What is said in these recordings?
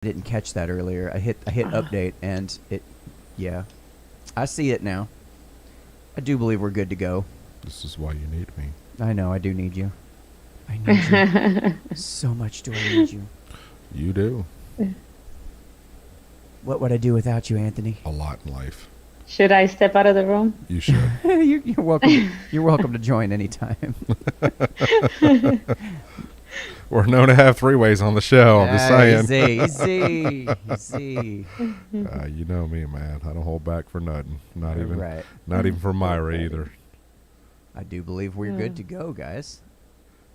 Didn't catch that earlier. I hit update and yeah. I see it now. I do believe we're good to go. This is why you need me. I know, I do need you. I need you. So much do I need you. You do. What would I do without you, Anthony? A lot in life. Should I step out of the room? You should. You're welcome. You're welcome to join anytime. We're known to have three-ways on the show. I'm just saying. Easy. You know me, man. I don't hold back for nothing. Not Right. even for Myra either. I do believe we're good to go, guys.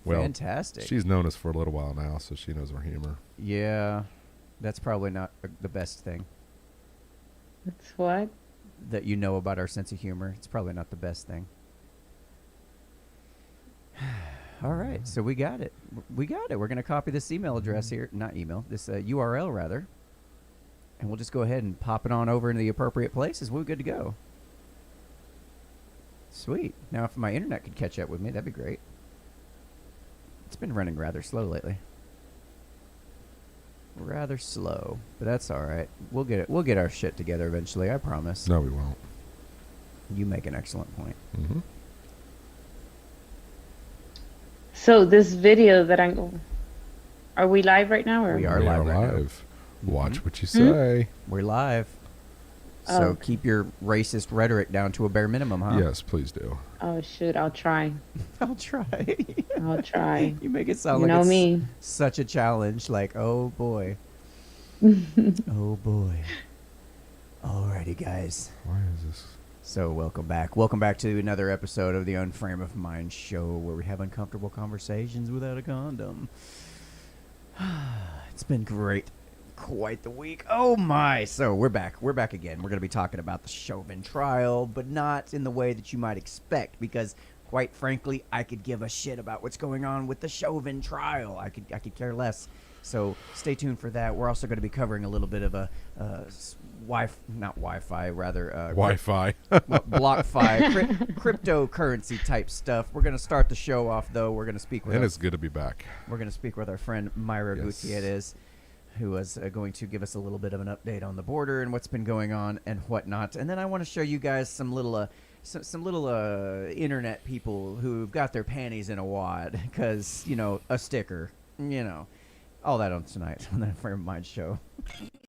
Well, fantastic. She's known us for a little while now, so she knows our humor. Yeah, that's probably not the best thing. That's what? That you know about our sense of humor. It's probably not the best thing. All right, so we got it. We're going to copy this email address here. Not email, this URL, rather. And we'll just go ahead and pop it on over into the appropriate places. We're good to go. Sweet. Now, if my internet could catch up with me, that'd be great. It's been running rather slow lately. Rather slow, but that's all right. We'll get it. We'll get our shit together eventually, I promise. No, we won't. You make an excellent point. Mm-hmm. So this video that are we live right now? Or? We are live right now. Watch what you say. We're live. So Oh. keep your racist rhetoric down to a bare minimum, huh? Yes, please do. Oh shoot, I'll try. I'll try. I'll try. You make it sound You like know it's me. such a challenge. Like, oh boy. Oh boy. Alrighty, guys. Why is this? So welcome back. Welcome back to another episode of the Unframe of Mind show, where we have uncomfortable conversations without a condom. It's been great. Quite the week. Oh my. So we're back. We're back again. We're going to be talking about the Chauvin trial, but not in the way that you might expect, because quite frankly, I could give a shit about what's going on with the Chauvin trial. I could care less. So stay tuned for that. We're also going to be covering a little bit of a Wi-Fi, cryptocurrency type stuff. We're going to start the show off, though. We're going to speak with it's good to be back. We're going to speak with our friend Myra Gutierrez, who was going to give us a little bit of an update on the border and what's been going on and whatnot. And then I want to show you guys some little internet people who've got their panties in a wad, because, a sticker, all that on tonight on the Unframe of Mind show.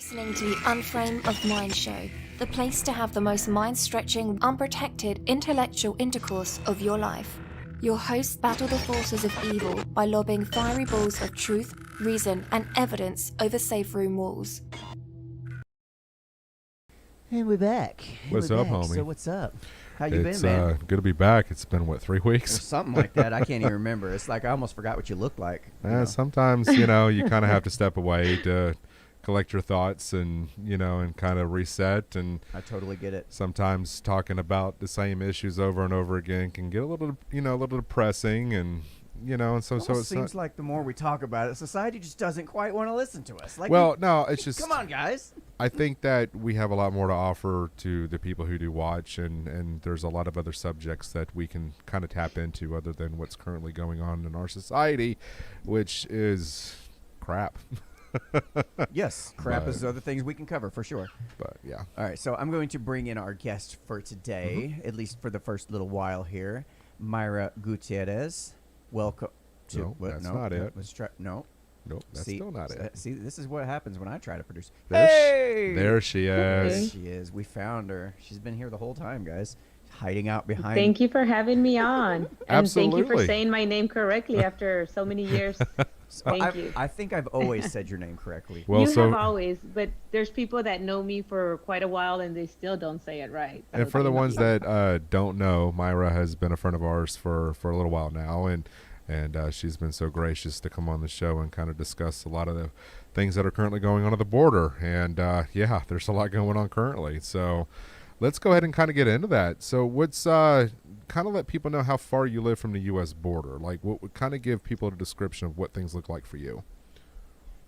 Listening to the Unframe of Mind show, the place to have the most mind-stretching, unprotected intellectual intercourse of your life. Your hosts battle the forces of evil by lobbing fiery balls of truth, reason, and evidence over safe room walls. And we're back. What's up, homie? So what's up? How you been, man? It's good to be back. It's been, 3 weeks? Or something like that. I can't even remember. It's like I almost forgot what you looked like. Sometimes, you kind of have to step away to collect your thoughts and, and kind of reset. And I totally get it. Sometimes talking about the same issues over and over again can get a little depressing, and and so it seems like the more we talk about it, society just doesn't quite want to listen to us. Like, no, it's just, come on, guys. I think that we have a lot more to offer to the people who do watch, and there's a lot of other subjects that we can kind of tap into other than what's currently going on in our society, which is crap. Yes, crap is other things we can cover for sure. But yeah. All right, so I'm going to bring in our guest for today, at least for the first little while here, Myra Gutierrez. Welcome to. No, that's not it. Let's try. No. Nope, that's still not it. See, this is what happens when I try to produce. There she is. There she is. We found her. She's been here the whole time, guys. Hiding out behind. Thank you for having me on. And Absolutely. thank you for saying my name correctly after so many years. Thank you. I think I've always said your name correctly. Well, you have always, but there's people that know me for quite a while and they still don't say it right. So and for the ones that don't know, Myra has been a friend of ours for a little while now, and she's been so gracious to come on the show and kind of discuss a lot of the things that are currently going on at the border. And there's a lot going on currently. So let's go ahead and kind of get into that. So what's kind of let people know how far you live from the U.S. border? Like, what would kind of give people a description of what things look like for you?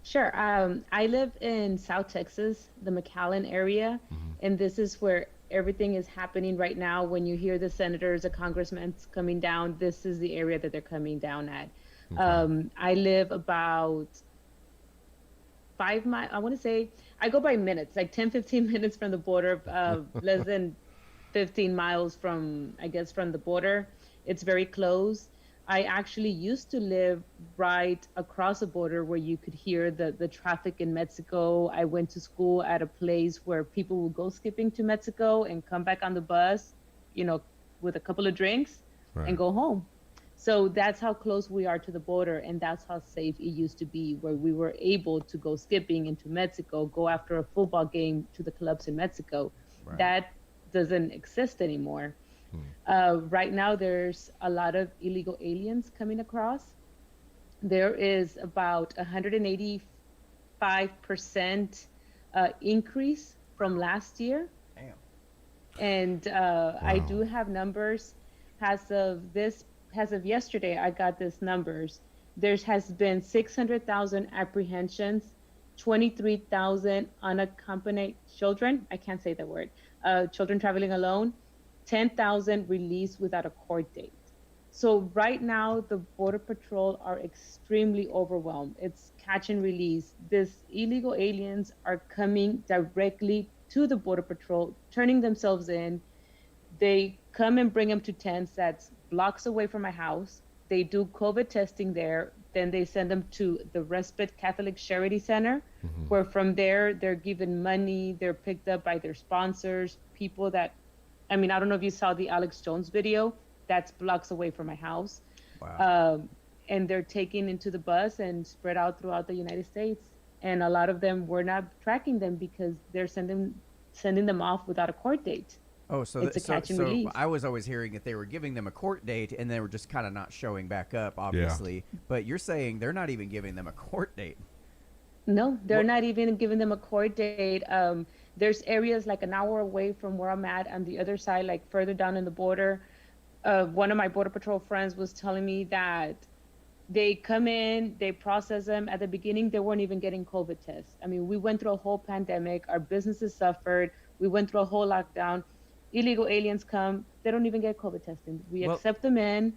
Sure. I live in South Texas, the McAllen area, and this is where everything is happening right now. When you hear the senators, the congressmen coming down, this is the area that they're coming down at. Okay. I live about 5 miles. I want to say I go by minutes, like 10, 15 minutes from the border, less than 15 miles from, I guess, from the border. It's very close. I actually used to live right across the border where you could hear the traffic in Mexico. I went to school at a place where people would go skipping to Mexico and come back on the bus, with a couple of drinks and go home. So that's how close we are to the border, and that's how safe it used to be, where we were able to go skipping into Mexico, go after a football game to the clubs in Mexico. Right. That doesn't exist anymore. Right now, there's a lot of illegal aliens coming across. There is about 185% increase from last year. Damn. And I do have numbers. As of yesterday, I got these numbers. There has been 600,000 apprehensions, 23,000 unaccompanied children. I can't say that word. Children traveling alone, 10,000 released without a court date. So right now, the Border Patrol are extremely overwhelmed. It's catch and release. These illegal aliens are coming directly to the Border Patrol, turning themselves in. They come and bring them to tents that's blocks away from my house. They do COVID testing there. Then they send them to the Respite Catholic Charity Center, where from there, they're given money. They're picked up by their sponsors, people that, I don't know if you saw the Alex Jones video, that's blocks away from my house. Wow. And they're taken into the bus and spread out throughout the United States. And a lot of them, we're not tracking them because they're sending them off without a court date. Oh, so It's a catch and release. I was always hearing that they were giving them a court date and they were just kind of not showing back up, obviously. But you're saying they're not even giving them a court date. No, they're not even giving them a court date. There's areas like an hour away from where I'm at on the other side, like further down in the border. One of my Border Patrol friends was telling me that they come in, they process them. At the beginning, they weren't even getting COVID tests. We went through a whole pandemic. Our businesses suffered. We went through a whole lockdown. Illegal aliens come, they don't even get COVID testing. We accept them in,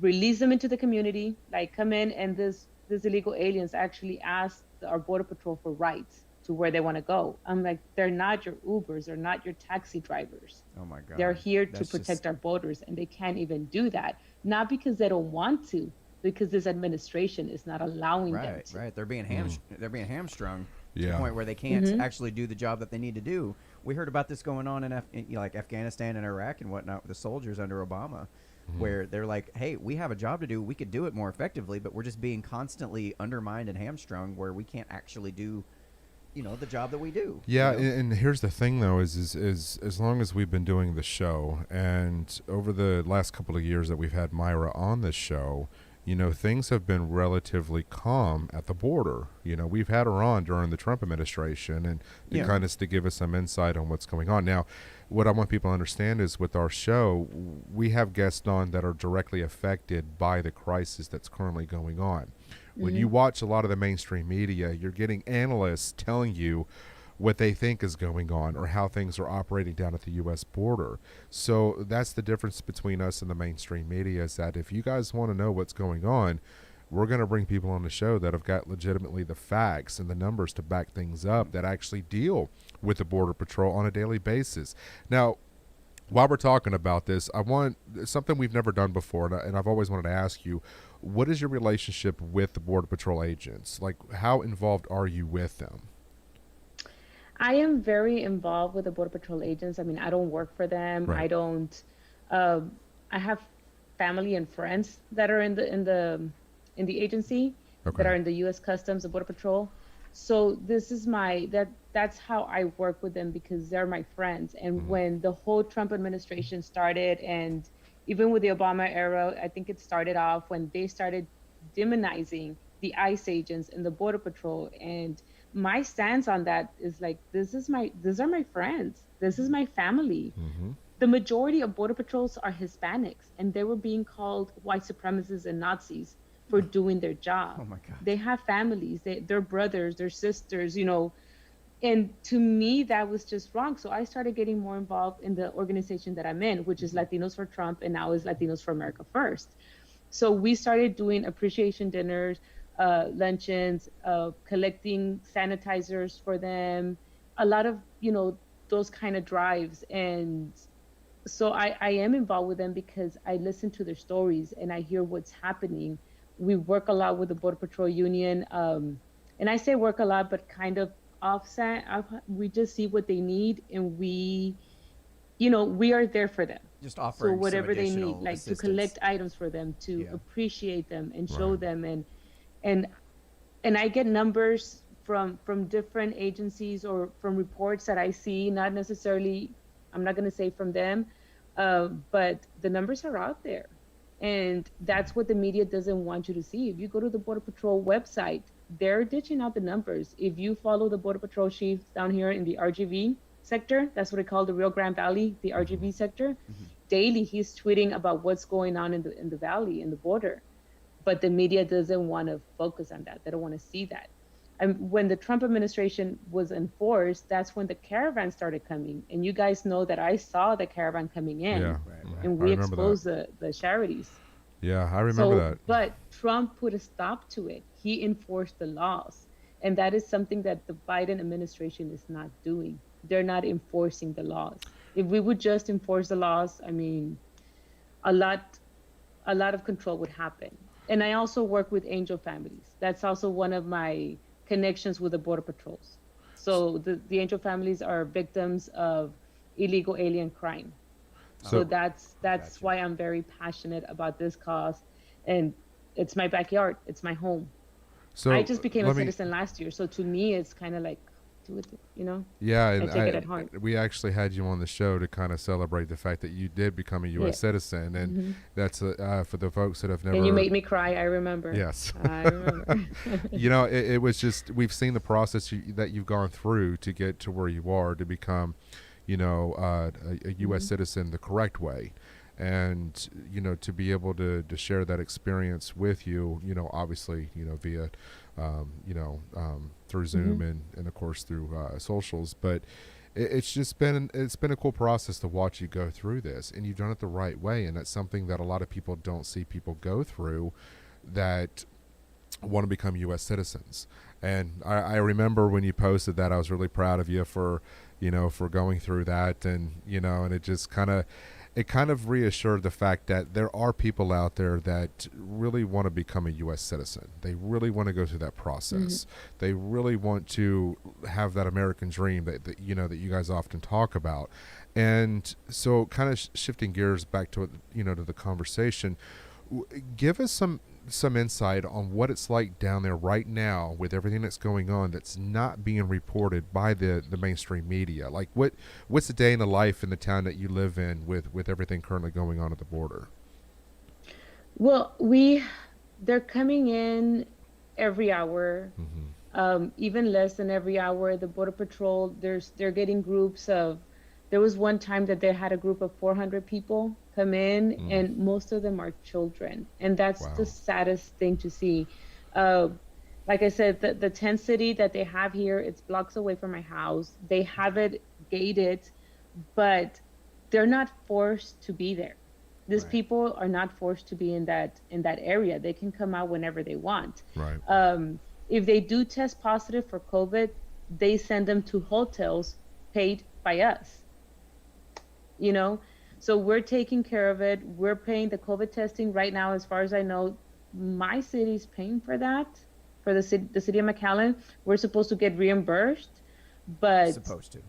release them into the community, like come in, and these illegal aliens actually ask our Border Patrol for rights to where they want to go. I'm like, they're not your Ubers, they're not your taxi drivers. Oh my God. They're here to protect our borders, and they can't even do that. Not because they don't want to, because this administration is not allowing them to. Right. They're being hamstrung to the Yeah. point where they can't actually do the job that they need to do. We heard about this going on in Afghanistan and Iraq and whatnot with the soldiers under Obama, where they're like, hey, we have a job to do. We could do it more effectively, but we're just being constantly undermined and hamstrung where we can't actually do, the job that we do. Yeah, and here's the thing, though, is as long as we've been doing the show, and over the last couple of years that we've had Myra on the show, things have been relatively calm at the border. We've had her on during the Trump administration and to give us some insight on what's going on. Now, what I want people to understand is with our show, we have guests on that are directly affected by the crisis that's currently going on. When you watch a lot of the mainstream media, you're getting analysts telling you what they think is going on or how things are operating down at the U.S. border. So that's the difference between us and the mainstream media, is that if you guys want to know what's going on, we're going to bring people on the show that have got legitimately the facts and the numbers to back things up that actually deal with the Border Patrol on a daily basis. Now, while we're talking about this, I want something we've never done before, and I've always wanted to ask you, what is your relationship with the Border Patrol agents? Like, how involved are you with them? I am very involved with the Border Patrol agents. I don't work for them. Right. I don't. I have family and friends that are in the agency, that are in the U.S. Customs, the Border Patrol. So this is that's how I work with them, because they're my friends. And when the whole Trump administration started, and even with the Obama era, I think it started off when they started demonizing the ICE agents and the Border Patrol. And my stance on that is like, these are my friends. This is my family. The majority of Border Patrols are Hispanics, and they were being called white supremacists and Nazis for doing their job. Oh my God. They have families, they're brothers, they're sisters, and to me, that was just wrong. So I started getting more involved in the organization that I'm in, which is Latinos for Trump, and now is Latinos for America First. So we started doing appreciation dinners. luncheons, collecting sanitizers for them, a lot of, those kind of drives. And so I am involved with them because I listen to their stories and I hear what's happening. We work a lot with the Border Patrol Union. And I say work a lot, but kind of offset. We just see what they need, and we are there for them. Just So offering some whatever they need, additional like to assistance. collect items for them, to Yeah. appreciate them and show Right. them. And I get numbers from different agencies or from reports that I see, not necessarily, I'm not going to say from them, but the numbers are out there. And that's what the media doesn't want you to see. If you go to the Border Patrol website, they're ditching out the numbers. If you follow the Border Patrol chief down here in the RGV sector, that's what they call the Rio Grande Valley, the RGV sector, daily he's tweeting about what's going on in the valley, in the border. But the media doesn't want to focus on that. They don't want to see that. And when the Trump administration was enforced, that's when the caravan started coming. And you guys know that I saw the caravan coming in, Yeah. Right. and I we remember exposed the charities. Yeah, I remember So, that. but Trump put a stop to it. He enforced the laws. And that is something that the Biden administration is not doing. They're not enforcing the laws. If we would just enforce the laws, I mean, a lot of control would happen. And I also work with angel families. That's also one of my connections with the Border Patrols. So the angel families are victims of illegal alien crime. So that's Gotcha. why I'm very passionate about this cause. And it's my backyard. It's my home. So I just became a let me- citizen last year. So to me, it's kind of like, do it, Yeah, and I take it at heart. we actually had you on the show to kind of celebrate the fact that you did become a U.S. Yeah. citizen, and that's for the folks that have never. And you made me cry. I remember. Yes. I remember. It was just, we've seen the process that you've gone through to get to where you are to become, a U.S. citizen the correct way. And, to be able to share that experience with you, obviously, via, through Zoom and of course through socials. But it's been a cool process to watch you go through this, and you've done it the right way. And that's something that a lot of people don't see people go through that want to become U.S. citizens. And I remember when you posted that, I was really proud of you for going through that. And, and it just kind of reassured the fact that there are people out there that really want to become a U.S. citizen. They really want to go through that process. They really want to have that American dream that you guys often talk about. And so kind of shifting gears back to, to the conversation, give us some insight on what it's like down there right now with everything that's going on that's not being reported by the mainstream media. Like what's the day in the life in the town that you live in with everything currently going on at the border? Well, they're coming in every hour, even less than every hour. The Border Patrol, they're getting groups of. There was one time that they had a group of 400 people come in, and most of them are children, and that's the saddest thing to see. Like I said, the tent city that they have here, it's blocks away from my house. They have it gated, but they're not forced to be there. These people are not forced to be in that area. They can come out whenever they want. Right. If they do test positive for COVID, they send them to hotels paid by us. So we're taking care of it. We're paying the COVID testing right now. As far as I know, my city's paying for that, for the city of McAllen. We're supposed to get reimbursed, but Supposed to.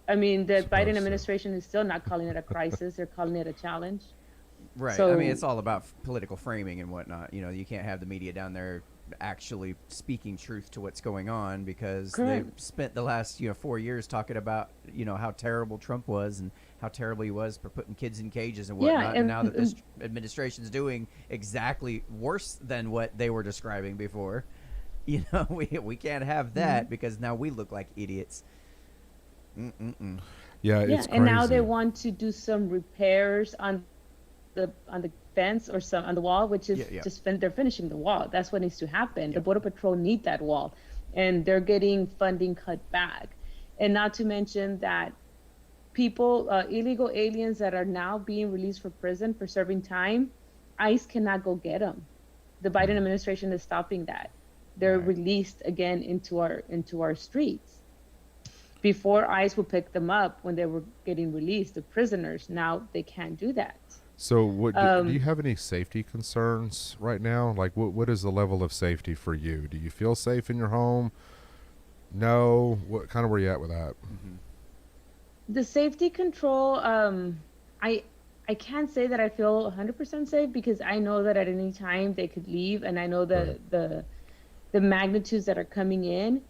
I mean, the Supposed Biden to. administration is still not calling it a crisis. They're calling it a challenge. Right. So- I mean, it's all about political framing and whatnot. You can't have the media down there actually speaking truth to what's going on because they've Correct. spent the last 4 years talking about how terrible Trump was and how terrible he was for putting kids in cages and Yeah, whatnot. And and- now that this administration's doing exactly worse than what they were describing before, we can't have that because now we look like idiots. Yeah, Yeah, it's and now they crazy. want to do some repairs on the fence or some on the wall, which is they're finishing the wall. That's what needs to happen. The Border Patrol need that wall, and they're getting funding cut back. And not to mention that people, illegal aliens that are now being released from prison for serving time, ICE cannot go get them. The Biden administration is stopping that. They're Right. released again into our streets. Before ICE would pick them up when they were getting released, the prisoners. Now they can't do that. So, do you Um, have any safety concerns right now? Like, what is the level of safety for you? Do you feel safe in your home? No. What kind of where you at with that? Mm-hmm. the safety control, I I can't say that I feel 100% safe because I know that at any time they could leave, and I know Right. the magnitudes that are coming in.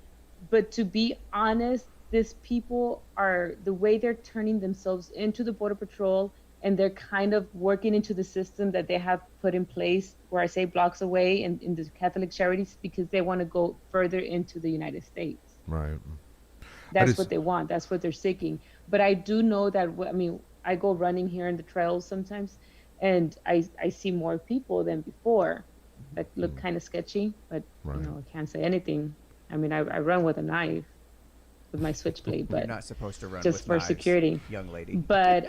But to be honest, these people are the way they're turning themselves into the Border Patrol, and they're kind of working into the system that they have put in place, where I say blocks away in the Catholic Charities, because they want to go further into the United States. Right. That's just what they want. That's what they're seeking. But I do know that, I mean, I go running here in the trails sometimes, and I see more people than before that look kind of sketchy, but Right. I can't say anything. I mean, I run with a knife, with my switchblade, You're but not supposed to run just with for knives, security. young lady. But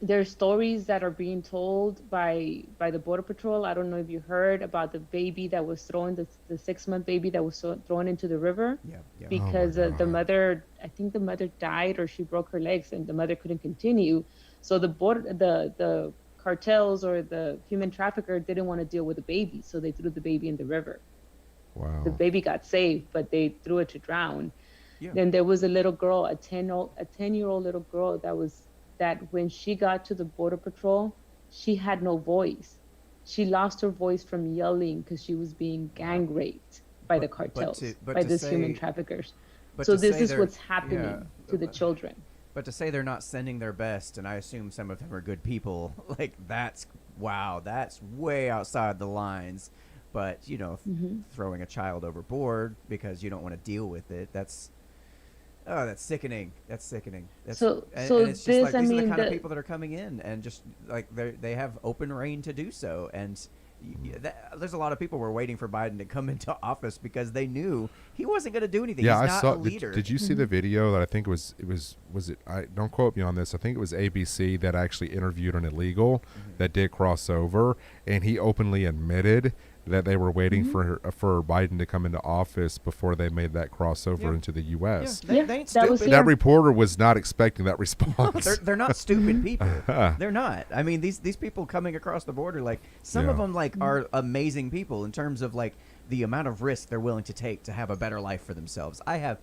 there's stories that are being told by the Border Patrol. I don't know if you heard about the baby that was thrown, the 6-month baby that was thrown into the river, Yeah, yeah. because Oh my the God. mother, I think the mother died, or she broke her legs, and the mother couldn't continue. So the cartels or the human trafficker didn't want to deal with the baby, so they threw the baby in the river. The Wow. baby got saved, but they threw it to drown. Yeah. Then there was a little girl, a 10-year-old little girl that when she got to the Border Patrol, she had no voice. She lost her voice from yelling because she was being gang raped by the cartels, but by to these say- human traffickers. But So to this say is they're- what's happening yeah, to the children. But to say they're not sending their best, and I assume some of them are good people, like that's way outside the lines. But throwing a child overboard because you don't want to deal with it, that's sickening. That's sickening. So and it's just this, like I these are the mean, kind of people that are coming in, and just like they have open reign to do so. And there's a lot of people were waiting for Biden to come into office because they knew he wasn't going to do anything. Yeah, He's I not saw. a leader. Did you see the video that I think was it? I don't quote me on this. I think it was ABC that actually interviewed an illegal that did cross over, and he openly admitted that they were waiting for Biden to come into office before they made that crossover Yeah. into the U.S. They ain't that stupid. was That here. reporter was not expecting that response. They're not stupid people. They're not. I mean, these people coming across the border, like some of Yeah. them, like are amazing people in terms of like the amount of risk they're willing to take to have a better life for themselves. I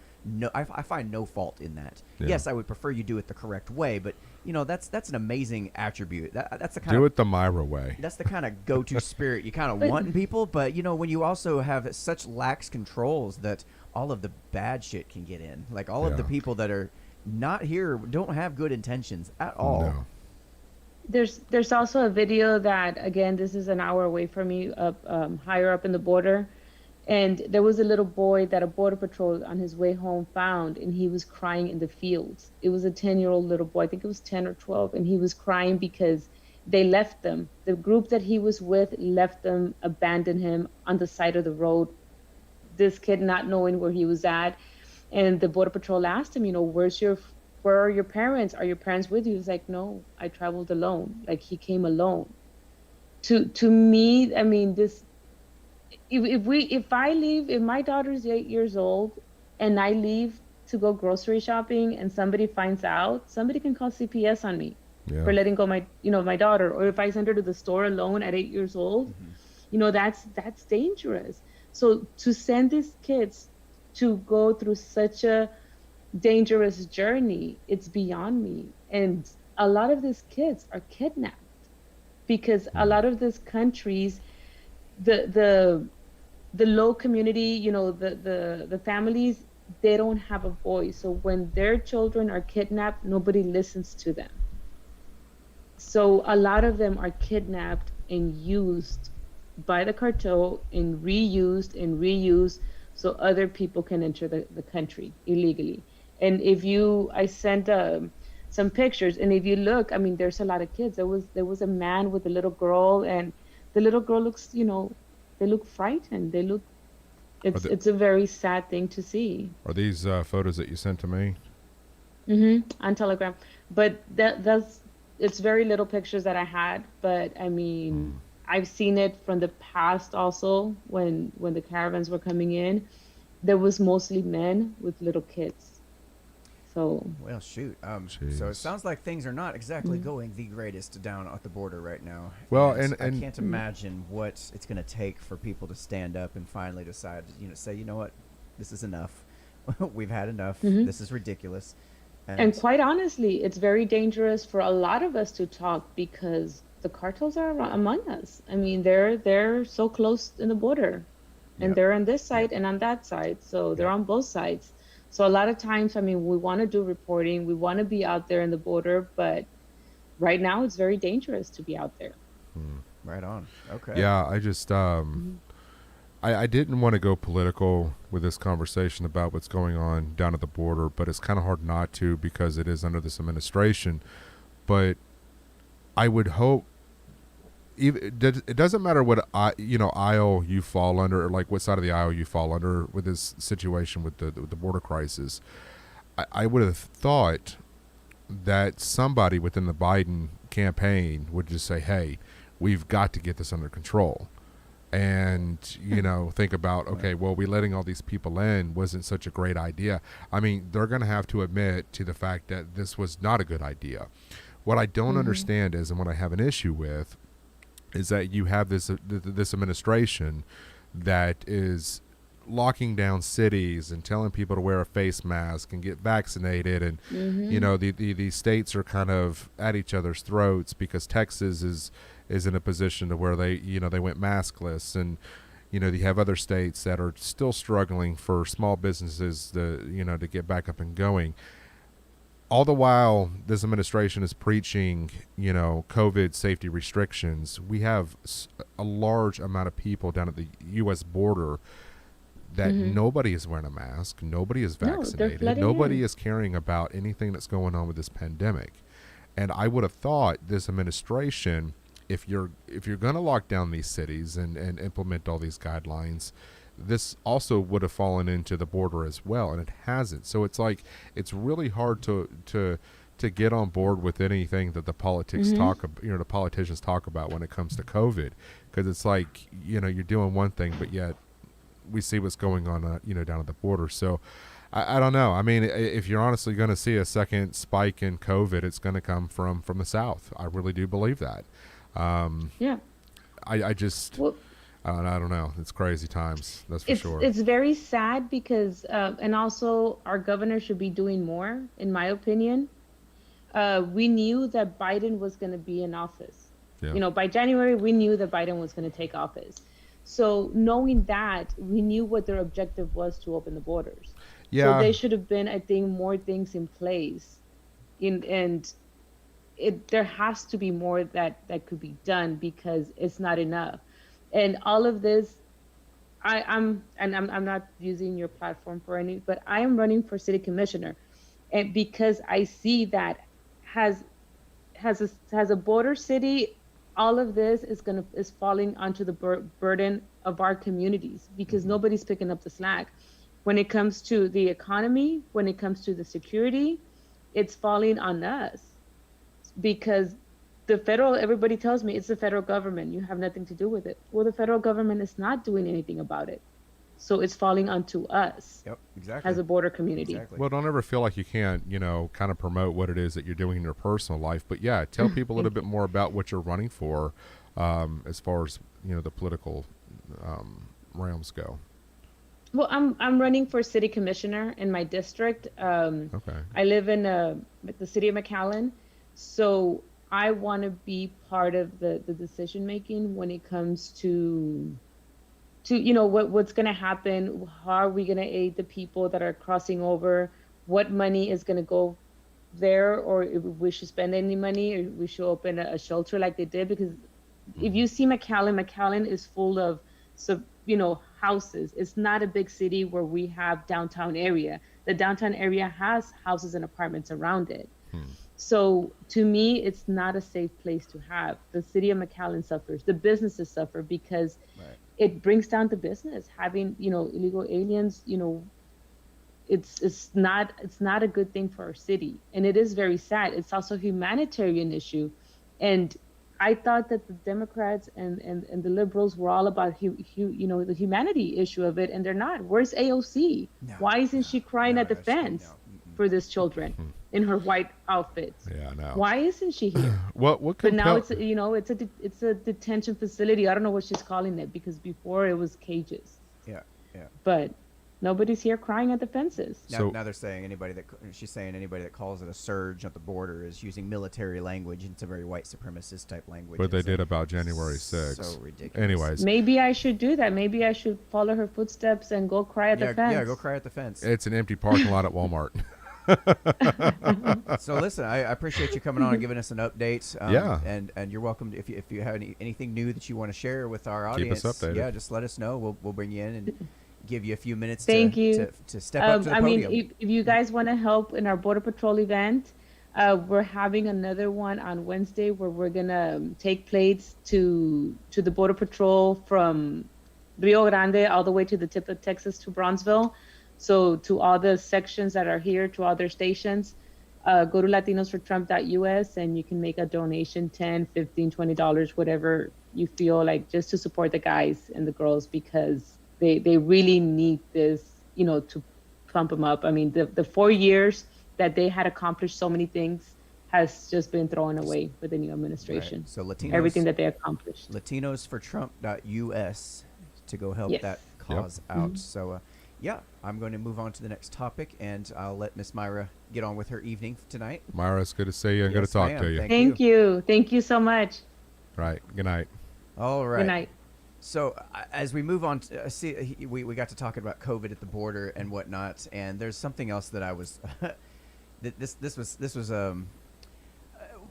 find no fault in that. Yeah. Yes, I would prefer you do it the correct way, but that's an amazing attribute. That's the kind Do of it the Myra way. that's the kind of go-to spirit you kind of want in people. But when you also have such lax controls that all of the bad shit can get in, like all of the Yeah. people that are not here don't have good intentions at all. No. There's also a video that, again, this is an hour away from me, up higher up in the border, and there was a little boy that a border patrol on his way home found, and he was crying in the fields. It was a 10-year-old little boy, I think it was 10 or 12, and he was crying because they left them. The group that he was with left them, abandoned him on the side of the road. This kid not knowing where he was at, and the border patrol asked him, where are your parents? Are your parents with you? He's like, no, I traveled alone. Like, he came alone. To me, I mean, this, if I leave, if my daughter's 8 years old and I leave to go grocery shopping and somebody finds out, somebody can call CPS on me Yeah. for letting go my daughter. Or if I send her to the store alone at 8 years old, that's dangerous. So to send these kids to go through such a dangerous journey, it's beyond me. And a lot of these kids are kidnapped because a lot of these countries, the low community, the families, they don't have a voice. So when their children are kidnapped, nobody listens to them. So a lot of them are kidnapped and used by the cartel and reused so other people can enter the country illegally. And I sent some pictures, and if you look, I mean, there's a lot of kids. There was a man with a little girl, and the little girl looks, they look frightened. It's a very sad thing to see. Are these photos that you sent to me? On Telegram. But it's very little pictures that I had, but I mean, I've seen it from the past also when the caravans were coming in. There was mostly men with little kids. So Well, shoot. So it Jeez. sounds like things are not exactly going the greatest down at the border right now. Well, and I and can't imagine what it's going to take for people to stand up and finally decide, say, you know what, this is enough. We've had enough. This is ridiculous. and quite honestly, it's very dangerous for a lot of us to talk because the cartels are among us. I mean, they're so close in the border, and Yep. they're on this side and on that side, so they're Yep. on both sides. So a lot of times, I mean, we want to do reporting, we want to be out there in the border, but right now it's very dangerous to be out there. Right on. Okay. yeah, I just I didn't want to go political with this conversation about what's going on down at the border, but it's kind of hard not to because it is under this administration. But I would hope it doesn't matter what aisle you fall under, or like what side of the aisle you fall under with this situation with the border crisis. I would have thought that somebody within the Biden campaign would just say, "Hey, we've got to get this under control." And think about, okay, well, we letting all these people in wasn't such a great idea. I mean, they're going to have to admit to the fact that this was not a good idea. What I don't understand is, and what I have an issue with, is that you have this administration that is locking down cities and telling people to wear a face mask and get vaccinated, and these states are kind of at each other's throats because Texas is in a position to where they went maskless, and you have other states that are still struggling for small businesses to get back up and going. All the while this administration is preaching, COVID safety restrictions, we have a large amount of people down at the U.S. border that nobody is wearing a mask, nobody is vaccinated, nobody is caring about anything that's going on with this pandemic. And I would have thought this administration, if you're going to lock down these cities and implement all these guidelines, this also would have fallen into the border as well, and it hasn't. So it's like it's really hard to get on board with anything that the politics the politicians talk about when it comes to COVID, because it's like you're doing one thing, but yet we see what's going on down at the border. So I don't know. I mean, if you're honestly going to see a second spike in COVID, it's going to come from the South. I really do believe that. I just. Well, I don't know. It's crazy times. That's for sure. It's very sad because, and also our governor should be doing more, in my opinion. We knew that Biden was going to be in office. Yeah. By January, we knew that Biden was going to take office. So knowing that, we knew what their objective was to open the borders. Yeah. So they should have been, I think, more things in place. There has to be more that could be done because it's not enough. And all of this, I'm not using your platform for any, but I am running for city commissioner, and because I see that has a border city, all of this is falling onto the burden of our communities because nobody's picking up the slack. When it comes to the economy, when it comes to the security, it's falling on us because everybody tells me it's the federal government. You have nothing to do with it. Well, the federal government is not doing anything about it. So it's falling onto us. Yep, exactly. As a border community. Exactly. Well, don't ever feel like you can't, kind of promote what it is that you're doing in your personal life. But yeah, tell people a little bit more about what you're running for as far as, the political realms go. Well, I'm running for city commissioner in my district. Okay. I live in the city of McAllen. So I want to be part of the decision making when it comes to what's going to happen. How are we going to aid the people that are crossing over? What money is going to go there, or if we should spend any money, or we should open a shelter like they did? Because if you see McAllen is full of houses. It's not a big city where we have downtown area. The downtown area has houses and apartments around it. So to me, it's not a safe place to have. The city of McAllen suffers. The businesses suffer because it brings down the business. Having, illegal aliens, it's not a good thing for our city. And it is very sad. It's also a humanitarian issue. And I thought that the Democrats and the liberals were all about the humanity issue of it, and they're not. Where's AOC? No, Why isn't she crying no, at the no, fence no. for these children in her white outfits? Yeah, I know. Why isn't she here? What But now compel- it's a detention facility. I don't know what she's calling it, because before it was cages. Yeah, yeah. But nobody's here crying at the fences. Now they're saying she's saying anybody that calls it a surge at the border is using military language, and it's a very white supremacist type language. what they It's did like about January 6th. So ridiculous. Anyways, Maybe I should do that. Maybe I should follow her footsteps and go cry at the fence. Yeah, go cry at the fence. it's an empty parking lot at Walmart. So listen, I appreciate you coming on and giving us an update. Yeah. And you're welcome if you have anything new that you want to share with our audience. us updated. Yeah, just let us know. We'll bring you in and give you a few minutes. Thank to, you. to step up to the I podium. mean, if you guys want to help in our Border Patrol event, we're having another one on Wednesday where we're gonna take plates to the Border Patrol from Rio Grande all the way to the tip of Texas to Bronzeville. So to all the sections that are here, to all their stations, go to latinosfortrump.us and you can make a donation, $10, $15, $20, whatever you feel like, just to support the guys and the girls, because they really need this, to pump them up. I mean, the 4 years that they had accomplished so many things has just been thrown away with the new administration. Right. So Latinos, everything that they accomplished. latinosfortrump.us to go help Yes. that cause out. So yeah, I'm going to move on to the next topic, and I'll let Miss Myra get on with her evening tonight. Myra, it's good to see you and good Yes, to talk ma'am. to you. Thank you. Thank you so much. Right. Good night. All right. Good night. So as we move on, we got to talking about COVID at the border and whatnot, and there's something else that I was this was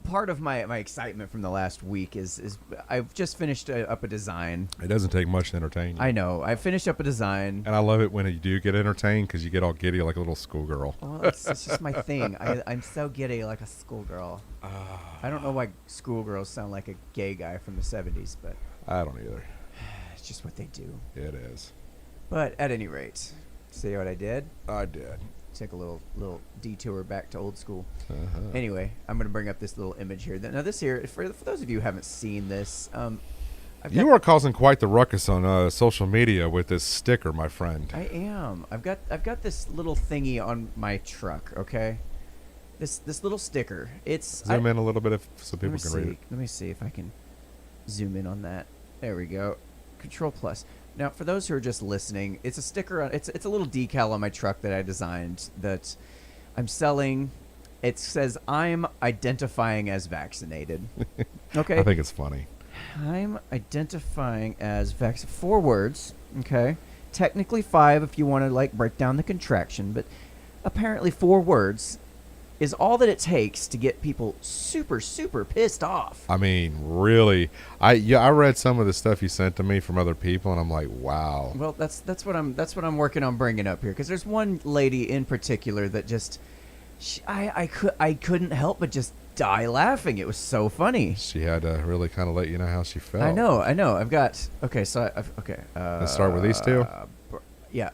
part of my excitement from the last week is I've just finished up a design. It doesn't take much to entertain you. I know. I finished up a design. And I love it when you do get entertained because you get all giddy like a little schoolgirl. Well, it's just my thing. I'm so giddy like a schoolgirl. I don't know why schoolgirls sound like a gay guy from the 70s, but I don't either. it's just what they do. It is. But at any rate, see what I did? I did. Take a little detour back to old school. Uh-huh. Anyway, I'm going to bring up this little image here. Now, this here, for those of you who haven't seen this, You are causing quite the ruckus on social media with this sticker, my friend. I am. I've got this little thingy on my truck. Okay, this little sticker. It's Zoom in a little bit so people can read it. Let me see if I can zoom in on that. There we go. Control plus. Now, for those who are just listening, it's a sticker. It's a little decal on my truck that I designed that I'm selling. It says I'm identifying as vaccinated. Okay. I think it's funny. I'm identifying as 4 words. Okay. Technically 5 if you want to break down the contraction, but apparently 4 words is all that it takes to get people super, super pissed off. I mean, really. I read some of the stuff you sent to me from other people, and I'm like, wow. Well, that's what I'm working on bringing up here, because there's one lady in particular that just I couldn't help but just die laughing. It was so funny. She had to really kind of let you know how she felt. I know. I've got okay. Let's start with these two. Yeah.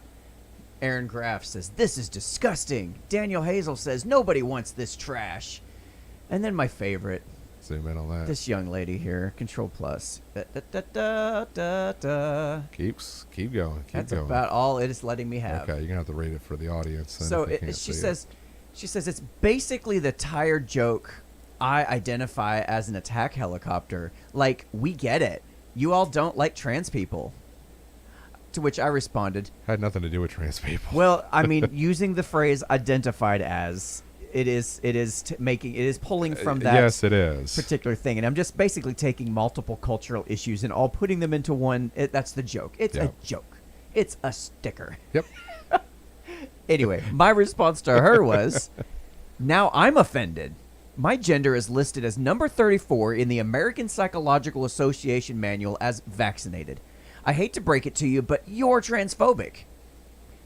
Aaron Graff says, "This is disgusting." Daniel Hazel says, "Nobody wants this trash." And then my favorite, Zoom in on that. this young lady here, Control Plus. Keep going. That's going. about all it is letting me have. Okay, you're gonna have to read it for the audience. Then So if they can't she see says it's basically the tired joke. I identify as an attack helicopter. Like, we get it. You all don't like trans people. To which I responded, had nothing to do with trans people. well, I mean, using the phrase identified as, it is pulling from that yes, it is. particular thing. And I'm just basically taking multiple cultural issues and all putting them into one. That's the joke. It's a joke. It's a sticker. Yep. Anyway, my response to her was, now I'm offended. My gender is listed as number 34 in the American Psychological Association manual as vaccinated. I hate to break it to you, but you're transphobic.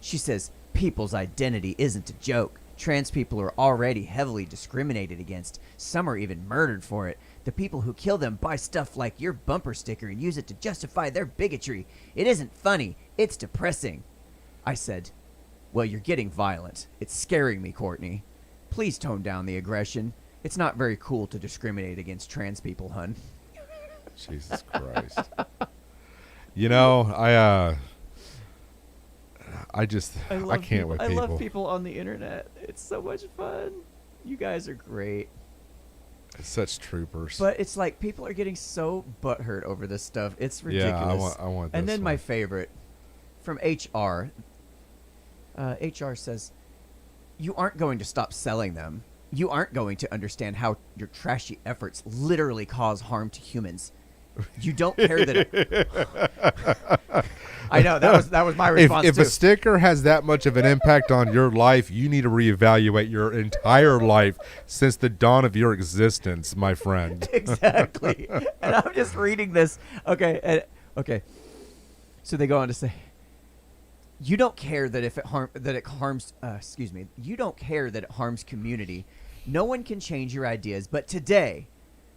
She says, people's identity isn't a joke. Trans people are already heavily discriminated against. Some are even murdered for it. The people who kill them buy stuff like your bumper sticker and use it to justify their bigotry. It isn't funny. It's depressing. I said, well, you're getting violent. It's scaring me, Courtney. Please tone down the aggression. It's not very cool to discriminate against trans people, hun. Jesus Christ. You know, I can't with people. I love people on the internet. It's so much fun. You guys are great. Such troopers. But it's like people are getting so butthurt over this stuff. It's ridiculous. Yeah, I want this And then one. my favorite from HR. HR says, "You aren't going to stop selling them. You aren't going to understand how your trashy efforts literally cause harm to humans. You don't care that." I know that was my response If too. a sticker has that much of an impact on your life, you need to reevaluate your entire life since the dawn of your existence, my friend. Exactly. And I'm just reading this. Okay. So they go on to say, "You don't care that if it harms. You don't care that it harms community. No one can change your ideas. But today,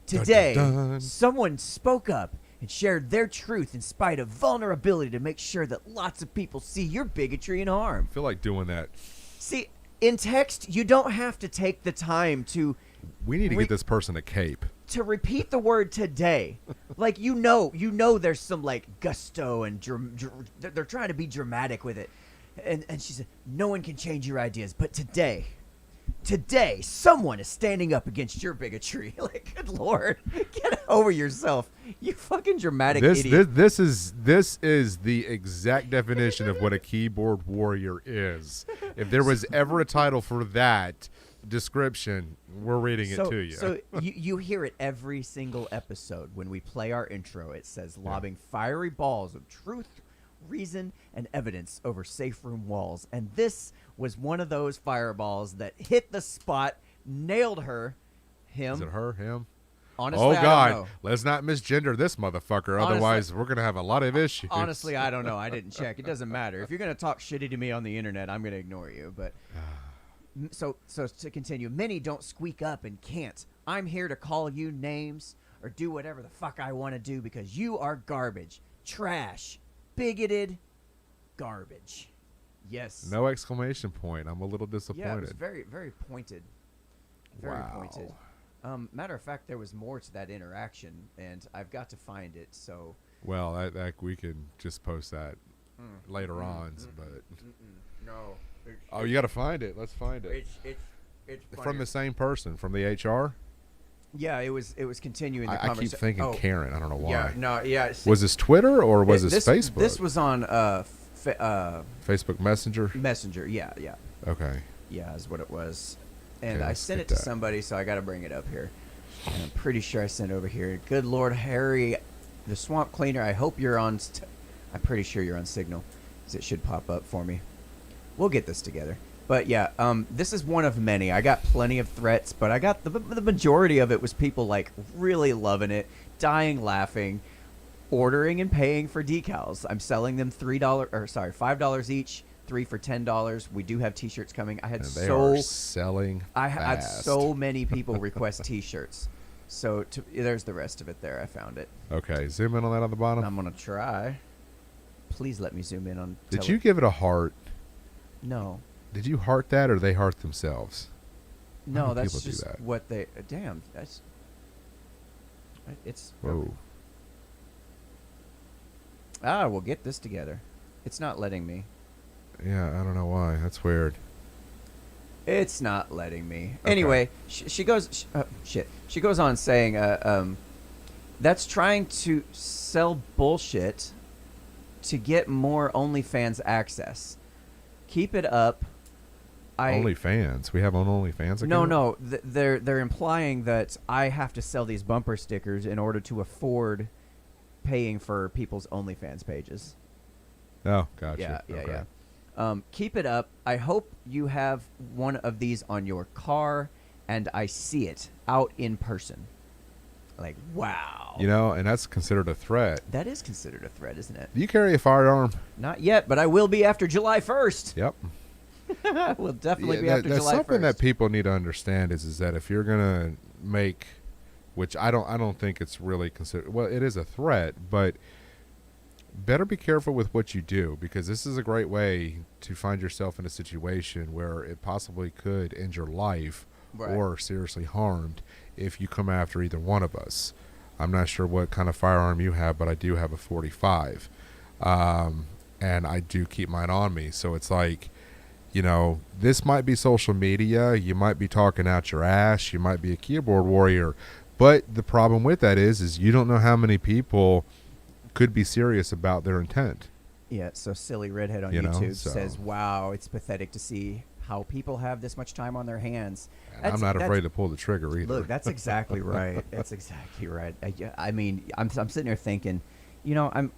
Dun, dun, dun. someone spoke up and shared their truth in spite of vulnerability to make sure that lots of people see your bigotry and harm." I feel like doing that. See, in text, you don't have to take the time to We need to get this person a cape. repeat the word today. Like, you know there's some like gusto and they're trying to be dramatic with it. And she said, "No one can change your ideas, but today someone is standing up against your bigotry." Like, good Lord, get over yourself, you fucking dramatic idiot. This is the exact definition of what a keyboard warrior is. If there was ever a title for that description, we're reading it to you. So you hear it every single episode when we play our intro. It says, "Lobbing fiery balls of truth, reason, and evidence over safe room walls." And this was one of those fireballs that hit the spot, nailed her, him. Is it her, him? Honestly, Oh I don't God, know. let's not misgender this motherfucker. Otherwise, we're gonna have a lot of issues. Honestly, I don't know. I didn't check. It doesn't matter. If you're gonna talk shitty to me on the internet, I'm gonna ignore you. But so to continue, many don't squeak up and can't. I'm here to call you names or do whatever the fuck I want to do because you are garbage, trash, bigoted, garbage. Yes. No exclamation point. I'm a little Yeah, it was disappointed. very, very pointed. Very pointed. Matter of fact, there was more to that interaction, and I've got to find it. So. Well, we can just post that later on. But No. oh, you got to find it. Let's find it. It's From the same person, from the HR. Yeah, it was continuing the I conversation. keep thinking Karen. I don't know why. Yeah, no, yeah. Was this Twitter or was this Facebook? This was on Facebook Messenger. Messenger. Yeah. Okay. Yeah, is what it was. And Okay, I let's sent get it to that. somebody, so I got to bring it up here. And I'm pretty sure I sent it over here. Good Lord, Harry, the swamp cleaner. I hope you're on. I'm pretty sure you're on Signal, 'cause it should pop up for me. We'll get this together. But yeah, this is one of many. I got plenty of threats, but I got the majority of it was people like really loving it, dying laughing, ordering and paying for decals. I'm selling them $5 each, 3 for $10. We do have T-shirts coming. I had And they are selling. I had fast. so many people request T-shirts. So there's the rest of it there. I found it. Okay, zoom in on that on the bottom. I'm gonna try. Please let me zoom in on. Did you give it a heart? No. Did you heart that or they heart themselves? No, many that's people do just that? what they. Damn, that's. It's. Whoa. We'll get this together. It's not letting me. Yeah, I don't know why. That's weird. It's not letting me. Okay. Anyway, she goes. She goes on saying, that's trying to sell bullshit to get more OnlyFans access. Keep it up. OnlyFans. We have an OnlyFans account? No. They're implying that I have to sell these bumper stickers in order to afford paying for people's OnlyFans pages. Oh, gotcha. Yeah. Keep it up. I hope you have one of these on your car, and I see it out in person. Like, wow. You know, and that's considered a threat. That is considered a threat, isn't it? Do you carry a firearm? Not yet, but I will be after July 1st. Yep. I will definitely be after that's July 1st. something that people need to understand is that if you're gonna make, which I don't think it's really considered. Well, it is a threat, but better be careful with what you do, because this is a great way to find yourself in a situation where it possibly could end your life Right. or seriously harmed if you come after either one of us. I'm not sure what kind of firearm you have, but I do have a 45. And I do keep mine on me. So it's like, this might be social media. You might be talking out your ass. You might be a keyboard warrior. But the problem with that is you don't know how many people could be serious about their intent. Yeah, so Silly Redhead on YouTube says, wow, it's pathetic to see how people have this much time on their hands. I'm not afraid to pull the trigger either. Look, that's exactly right. That's exactly right. I mean, I'm sitting there thinking,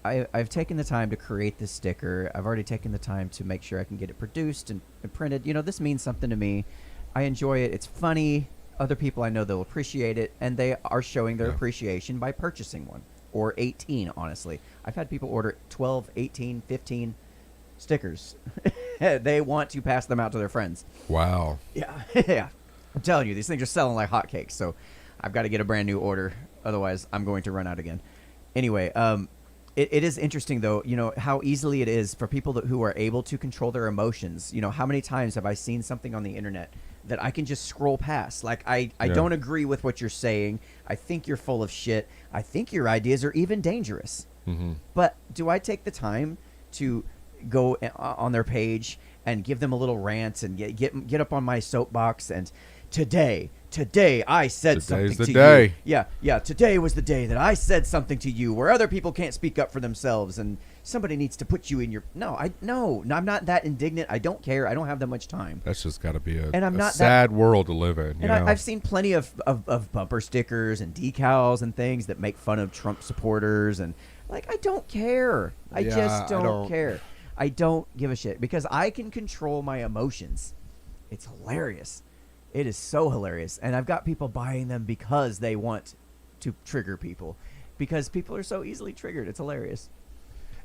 I've taken the time to create this sticker. I've already taken the time to make sure I can get it produced and printed. This means something to me. I enjoy it. It's funny. Other people I know, they'll appreciate it, and they are showing their appreciation by purchasing one. Or 18, honestly. I've had people order 12, 18, 15 stickers. They want to pass them out to their friends. Wow. Yeah. Yeah. I'm telling you, these things are selling like hotcakes, so I've got to get a brand new order. Otherwise, I'm going to run out again. Anyway, it is interesting, though, how easily it is for people who are able to control their emotions. How many times have I seen something on the internet that I can just scroll past? Like, I don't agree with what you're saying. I think you're full of shit. I think your ideas are even dangerous. Mm-hmm. But do I take the time to go on their page and give them a little rant and get up on my soapbox and today I said something to you. Yeah, today was the day that I said something to you where other people can't speak up for themselves and somebody needs to put you in your... No, I'm not that indignant. I don't care. I don't have that much time. That's just got to be a not sad world to live in. And I've seen plenty of bumper stickers and decals and things that make fun of Trump supporters and I don't care. I just don't care. I don't give a shit because I can control my emotions. It's hilarious. It is so hilarious. And I've got people buying them because they want to trigger people. Because people are so easily triggered. It's hilarious.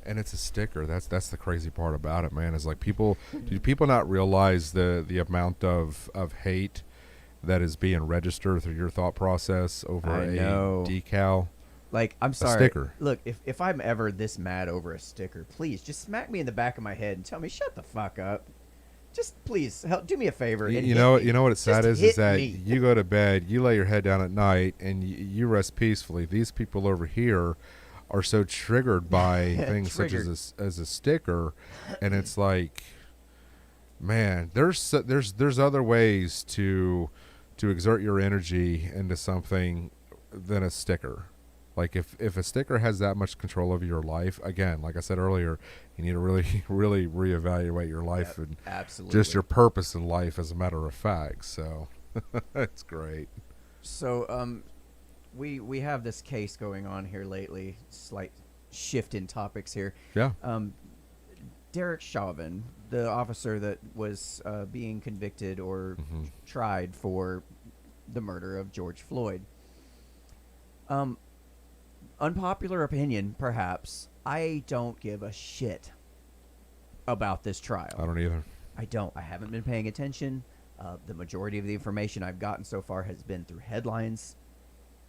And it's a sticker. That's the crazy part about it, man. Is like do people not realize the amount of hate that is being registered through your thought process over a decal? Like, I'm sorry. A sticker. Look, if I'm ever this mad over a sticker, please just smack me in the back of my head and tell me, shut the fuck up. Just please do me a favor. And you know what it's sad is that you go to bed, you lay your head down at night, and you rest peacefully. These people over here are so triggered by things such as a sticker, and it's like, man, there's other ways to exert your energy into something than a sticker. Like if a sticker has that much control over your life, again, like I said earlier, you need to really, really reevaluate your life and just your purpose in life, as a matter of fact. So that's great. So we have this case going on here lately. Slight shift in topics here. Yeah. Derek Chauvin, the officer that was being convicted or tried for the murder of George Floyd. Unpopular opinion, perhaps. I don't give a shit about this trial. I don't either. I don't. I haven't been paying attention. The majority of the information I've gotten so far has been through headlines,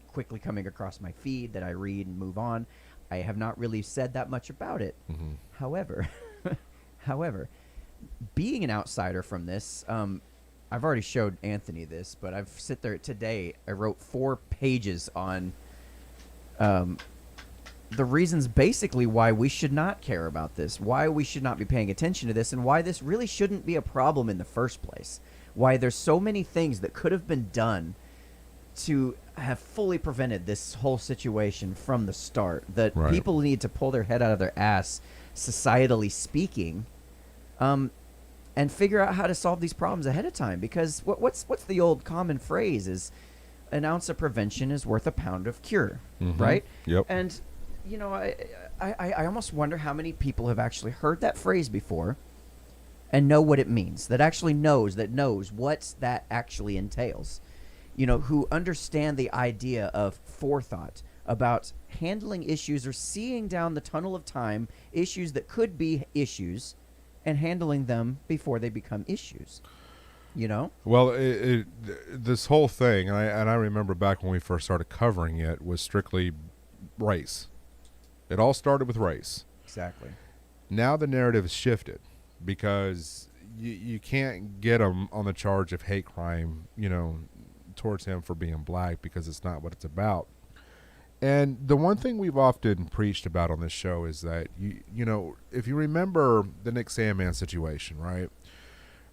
quickly coming across my feed that I read and move on. I have not really said that much about it. Mm-hmm. However, being an outsider from this, I've already showed Anthony this, but I've sit there today. I wrote 4 pages on the reasons basically why we should not care about this, why we should not be paying attention to this, and why this really shouldn't be a problem in the first place. Why there's so many things that could have been done to have fully prevented this whole situation from the start. That people need to pull their head out of their ass, societally speaking, and figure out how to solve these problems ahead of time. Because what's the old common phrase is, an ounce of prevention is worth a pound of cure, right? Yep. And, I almost wonder how many people have actually heard that phrase before and know what it means, that actually knows what that actually entails, who understand the idea of forethought about handling issues or seeing down the tunnel of time, issues that could be issues, and handling them before they become issues. Well, this whole thing, and I remember back when we first started covering it, was strictly race. It all started with race. Exactly. Now the narrative has shifted because you can't get him on the charge of hate crime, towards him for being black, because it's not what it's about. And the one thing we've often preached about on this show is that, you know, if you remember the Nick Sandman situation, right?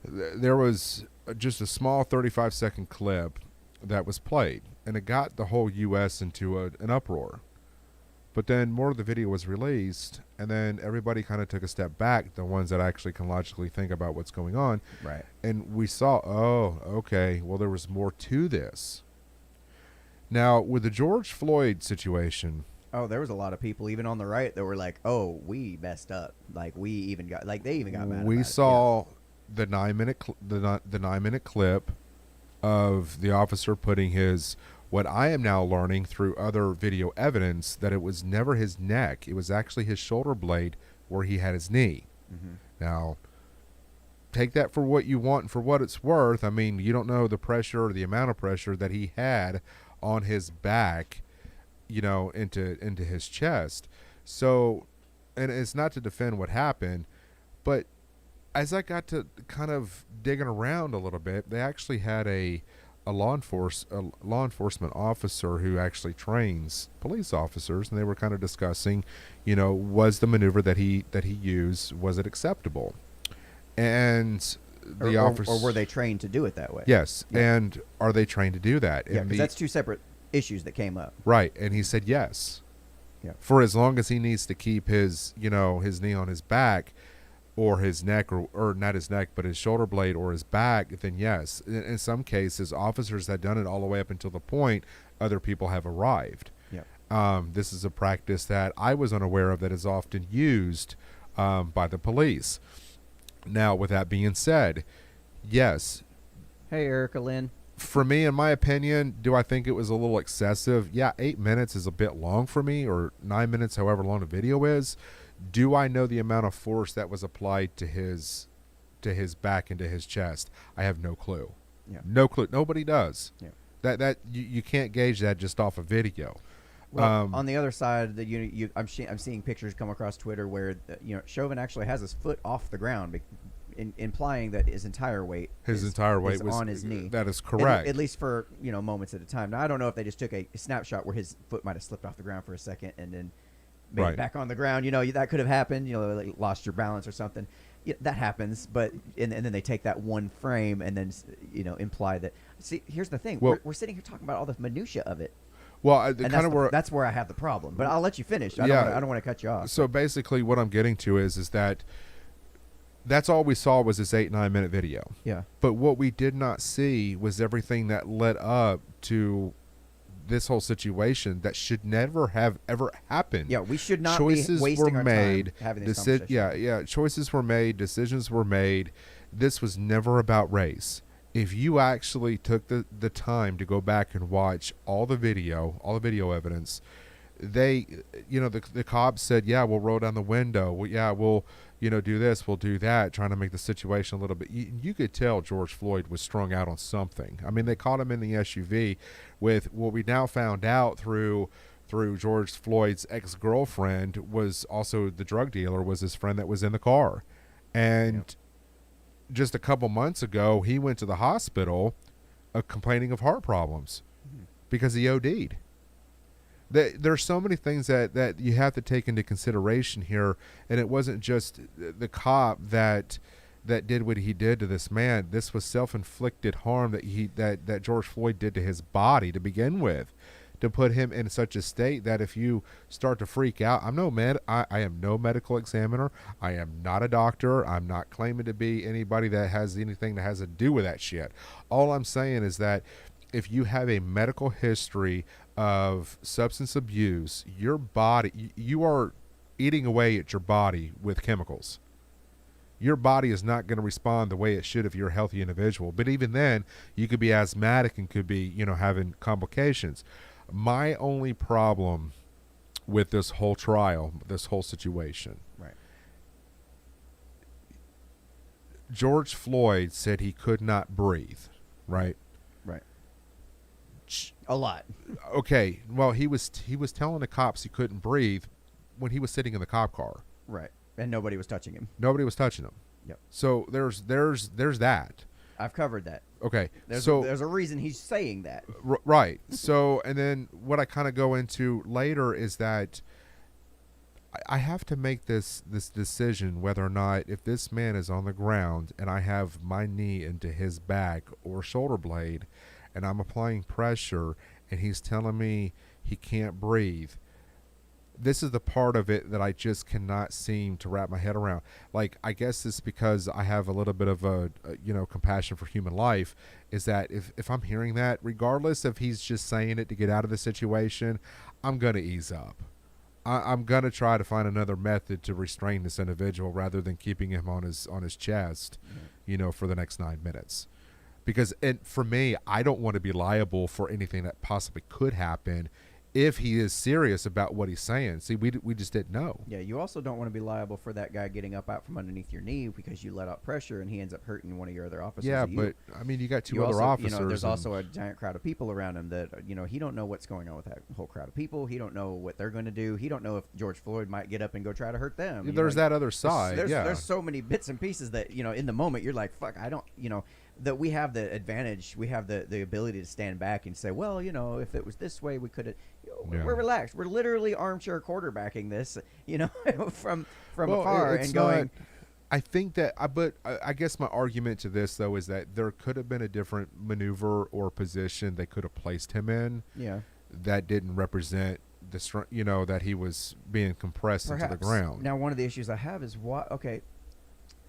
There was just a small 35-second clip that was played, and it got the whole U.S. into an uproar. But then more of the video was released, and then everybody kind of took a step back, the ones that actually can logically think about what's going on. Right. And we saw, oh, okay, well, there was more to this. Now, with the George Floyd situation... Oh, there was a lot of people, even on the right, that were like, oh, we messed up. Like, we even got... Like, they even got mad We about saw the 9-minute the 9-minute clip of the officer putting his... What I am now learning through other video evidence, that it was never his neck. It was actually his shoulder blade where he had his knee. Mm-hmm. Now, take that for what you want and for what it's worth. I mean, you don't know the pressure or the amount of pressure that he had on his back, you know, into his chest. So, and it's not to defend what happened, but as I got to kind of digging around a little bit, they actually had a law enforcement officer who actually trains police officers, and they were kind of discussing, you know, was the maneuver that he used, was it acceptable? And the officer, or were they trained to do it that way? yes, Yeah. and are they trained to do that? Yeah, And because that's two separate issues that came up. right, and he said yes. Yeah. For as long as he needs to keep his, you know, his knee on his back, or his neck, or not his neck, but his shoulder blade or his back, then yes. In some cases, officers had done it all the way up until the point other people have arrived. Yeah. This is a practice that I was unaware of that is often used by the police. Now, with that being said, yes. Hey, Erica Lynn. For me, in my opinion, do I think it was a little excessive? Yeah, 8 minutes is a bit long for me, or 9 minutes, however long the video is. Do I know the amount of force that was applied to his back and to his chest? I have no clue. Yeah. No clue. Nobody does. Yeah. That you can't gauge that just off a video. Well, on the other side, I'm seeing pictures come across Twitter where Chauvin actually has his foot off the ground, implying that his entire weight was on his knee. That is correct. At least for moments at a time. Now I don't know if they just took a snapshot where his foot might have slipped off the ground for a second and then made Right. it back on the ground. That could have happened. Like lost your balance or something. Yeah, that happens. But and then they take that one frame and then imply that. See, here's the thing. Well- we're sitting here talking about all the minutia of it. Well, And that's where I have the problem. But I'll let you finish. I don't want to cut you off. So basically, what I'm getting to is that that's all we saw was this 8-9 minute video. Yeah. But what we did not see was everything that led up to this whole situation that should never have ever happened. Yeah, we should not Choices be wasting were our made, time having this conversation. Yeah. Choices were made. Decisions were made. This was never about race. If you actually took the time to go back and watch all the video evidence, the cops said, yeah, we'll roll down the window. We'll do this, we'll do that, trying to make the situation a little bit. You could tell George Floyd was strung out on something. I mean, they caught him in the SUV with what we now found out through George Floyd's ex-girlfriend was also the drug dealer, was his friend that was in the car. And just a couple months ago, he went to the hospital complaining of heart problems because he OD'd. There's so many things that you have to take into consideration here, and it wasn't just the cop that did what he did to this man. This was self-inflicted harm that George Floyd did to his body to begin with, to put him in such a state that if you start to freak out, I am no medical examiner. I am not a doctor. I'm not claiming to be anybody that has anything that has to do with that shit. All I'm saying is that if you have a medical history of substance abuse, your body, you are eating away at your body with chemicals. Your body is not going to respond the way it should if you're a healthy individual. But even then, you could be asthmatic and could be, having complications. My only problem with this whole trial, this whole situation, Right. George Floyd said he could not breathe, right? Right. A lot. Okay, well, he was telling the cops he couldn't breathe when he was sitting in the cop car. Right. And nobody was touching him. Nobody was touching him. Yep. So there's that. I've covered that. Okay, There's a reason he's saying that. Right. So, and then what I kind of go into later is that I have to make this decision whether or not, if this man is on the ground and I have my knee into his back or shoulder blade and I'm applying pressure and he's telling me he can't breathe. This is the part of it that I just cannot seem to wrap my head around. Like, I guess it's because I have a little bit of a compassion for human life, is that if I'm hearing that, regardless if he's just saying it to get out of the situation, I'm going to ease up. I'm going to try to find another method to restrain this individual rather than keeping him on his chest, for the next 9 minutes. Because, and for me, I don't want to be liable for anything that possibly could happen if he is serious about what he's saying. See, we just didn't know. Yeah, you also don't want to be liable for that guy getting up out from underneath your knee because you let out pressure and he ends up hurting one of your other officers. Yeah, but I mean, you got two other officers. There's also a giant crowd of people around him that, he don't know what's going on with that whole crowd of people. He don't know what they're going to do. He don't know if George Floyd might get up and go try to hurt them. There's that other side. There's so many bits and pieces that, in the moment you're like, fuck, I don't, that we have the advantage, we have the ability to stand back and say, well, if it was this way, we could have. We're relaxed. We're literally armchair quarterbacking this, from afar and going. I think that, but I guess my argument to this though is that there could have been a different maneuver or position they could have placed him in. Yeah. That didn't represent the strength, that he was being compressed into the ground. Now, one of the issues I have is what. Okay.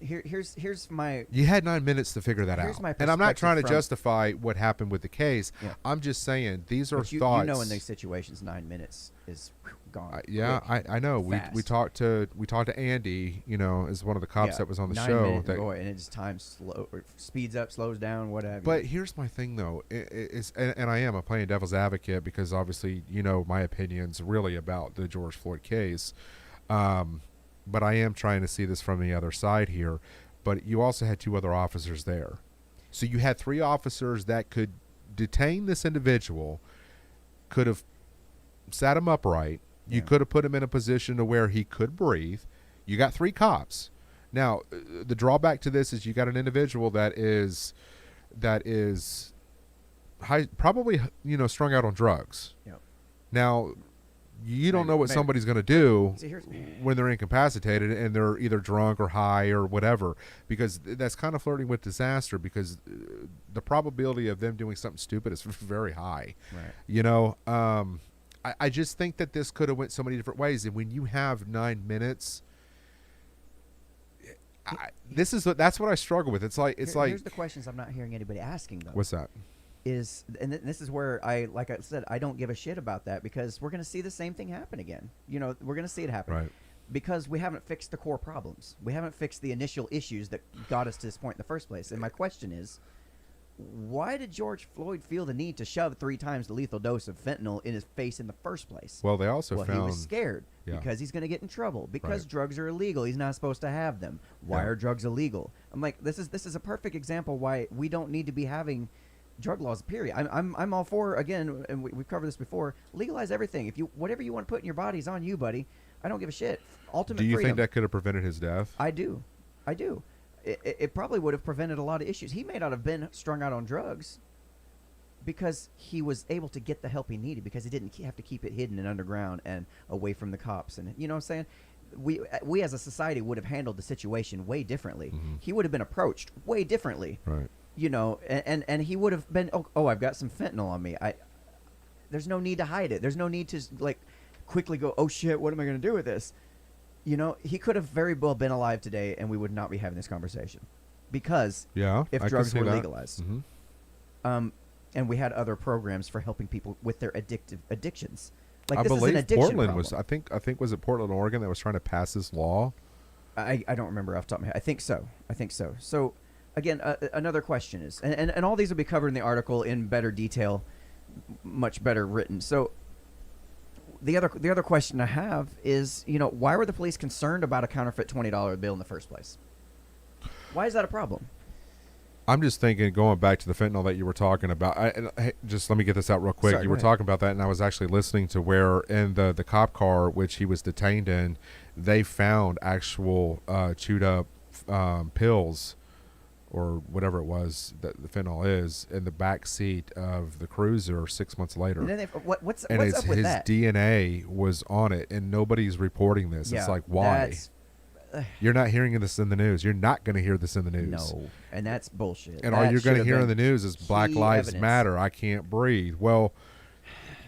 Here's my. You had 9 minutes to figure that out, and I'm not trying to justify what happened with the case. Yeah. I'm just saying these are thoughts. thoughts. In these situations, 9 minutes is gone. Yeah, I know. We talked to Andy, as one of the cops that was on the 9 show. Minutes, and it's time speeds up, slows down, whatever. But here's my thing, though, and I'm playing devil's advocate because obviously my opinion's really about the George Floyd case. But I am trying to see this from the other side here. But you also had two other officers there. So you had three officers that could detain this individual, could have sat him upright. You could have put him in a position to where he could breathe. You got three cops. Now, the drawback to this is you got an individual that is probably, strung out on drugs. Yeah. Now, you don't know what somebody's going to do when they're incapacitated and they're either drunk or high or whatever, because that's kind of flirting with disaster, because the probability of them doing something stupid is very high. Right. I just think that this could have went so many different ways. And when you have 9 minutes, that's what I struggle with. It's like here's the questions I'm not hearing anybody asking though. What's that? And this is where like I said, I don't give a shit about that, because we're going to see the same thing happen again. We're going to see it happen. Right. Because we haven't fixed the core problems. We haven't fixed the initial issues that got us to this point in the first place. And my question is, why did George Floyd feel the need to shove 3 times the lethal dose of fentanyl in his face in the first place? Well, they also found he was scared because he's going to get in trouble, because drugs are illegal. He's not supposed to have them. Why are drugs illegal? I'm like, this is a perfect example why we don't need to be having drug laws, period. I'm all for, again, and we've covered this before, legalize everything. If you whatever you want to put in your body is on you, buddy. I don't give a shit. Ultimate freedom. Do you think that could have prevented his death? I do. It probably would have prevented a lot of issues. He may not have been strung out on drugs because he was able to get the help he needed, because he didn't have to keep it hidden and underground and away from the cops. And you know what I'm saying? We as a society would have handled the situation way differently. Mm-hmm. He would have been approached way differently. Right. And he would have been, oh, I've got some fentanyl on me. There's no need to hide it. There's no need to quickly go, oh shit, what am I going to do with this? He could have very well been alive today, and we would not be having this conversation, because if drugs were legalized, and we had other programs for helping people with their addictions. I believe Portland was. I think was it Portland, Oregon, that was trying to pass this law. I don't remember off the top of my head. I think so. So again, another question is, and all these will be covered in the article in better detail, much better written. So the other question I have is, why were the police concerned about a counterfeit $20 bill in the first place? Why is that a problem? I'm just thinking, going back to the fentanyl that you were talking about. Just let me get this out real quick. Sorry, you were talking about that, and I was actually listening to where in the cop car, which he was detained in, they found actual chewed up pills or whatever it was that the fentanyl is in the back seat of the cruiser 6 months later. And then what's And up with his that? DNA was on it, and nobody's reporting this. Yeah, it's like, why? You're not hearing this in the news. You're not going to hear this in the news. No, and that's bullshit. And all That you're going to should hear have in the been news is Black key Lives evidence. Matter. I can't breathe. Well,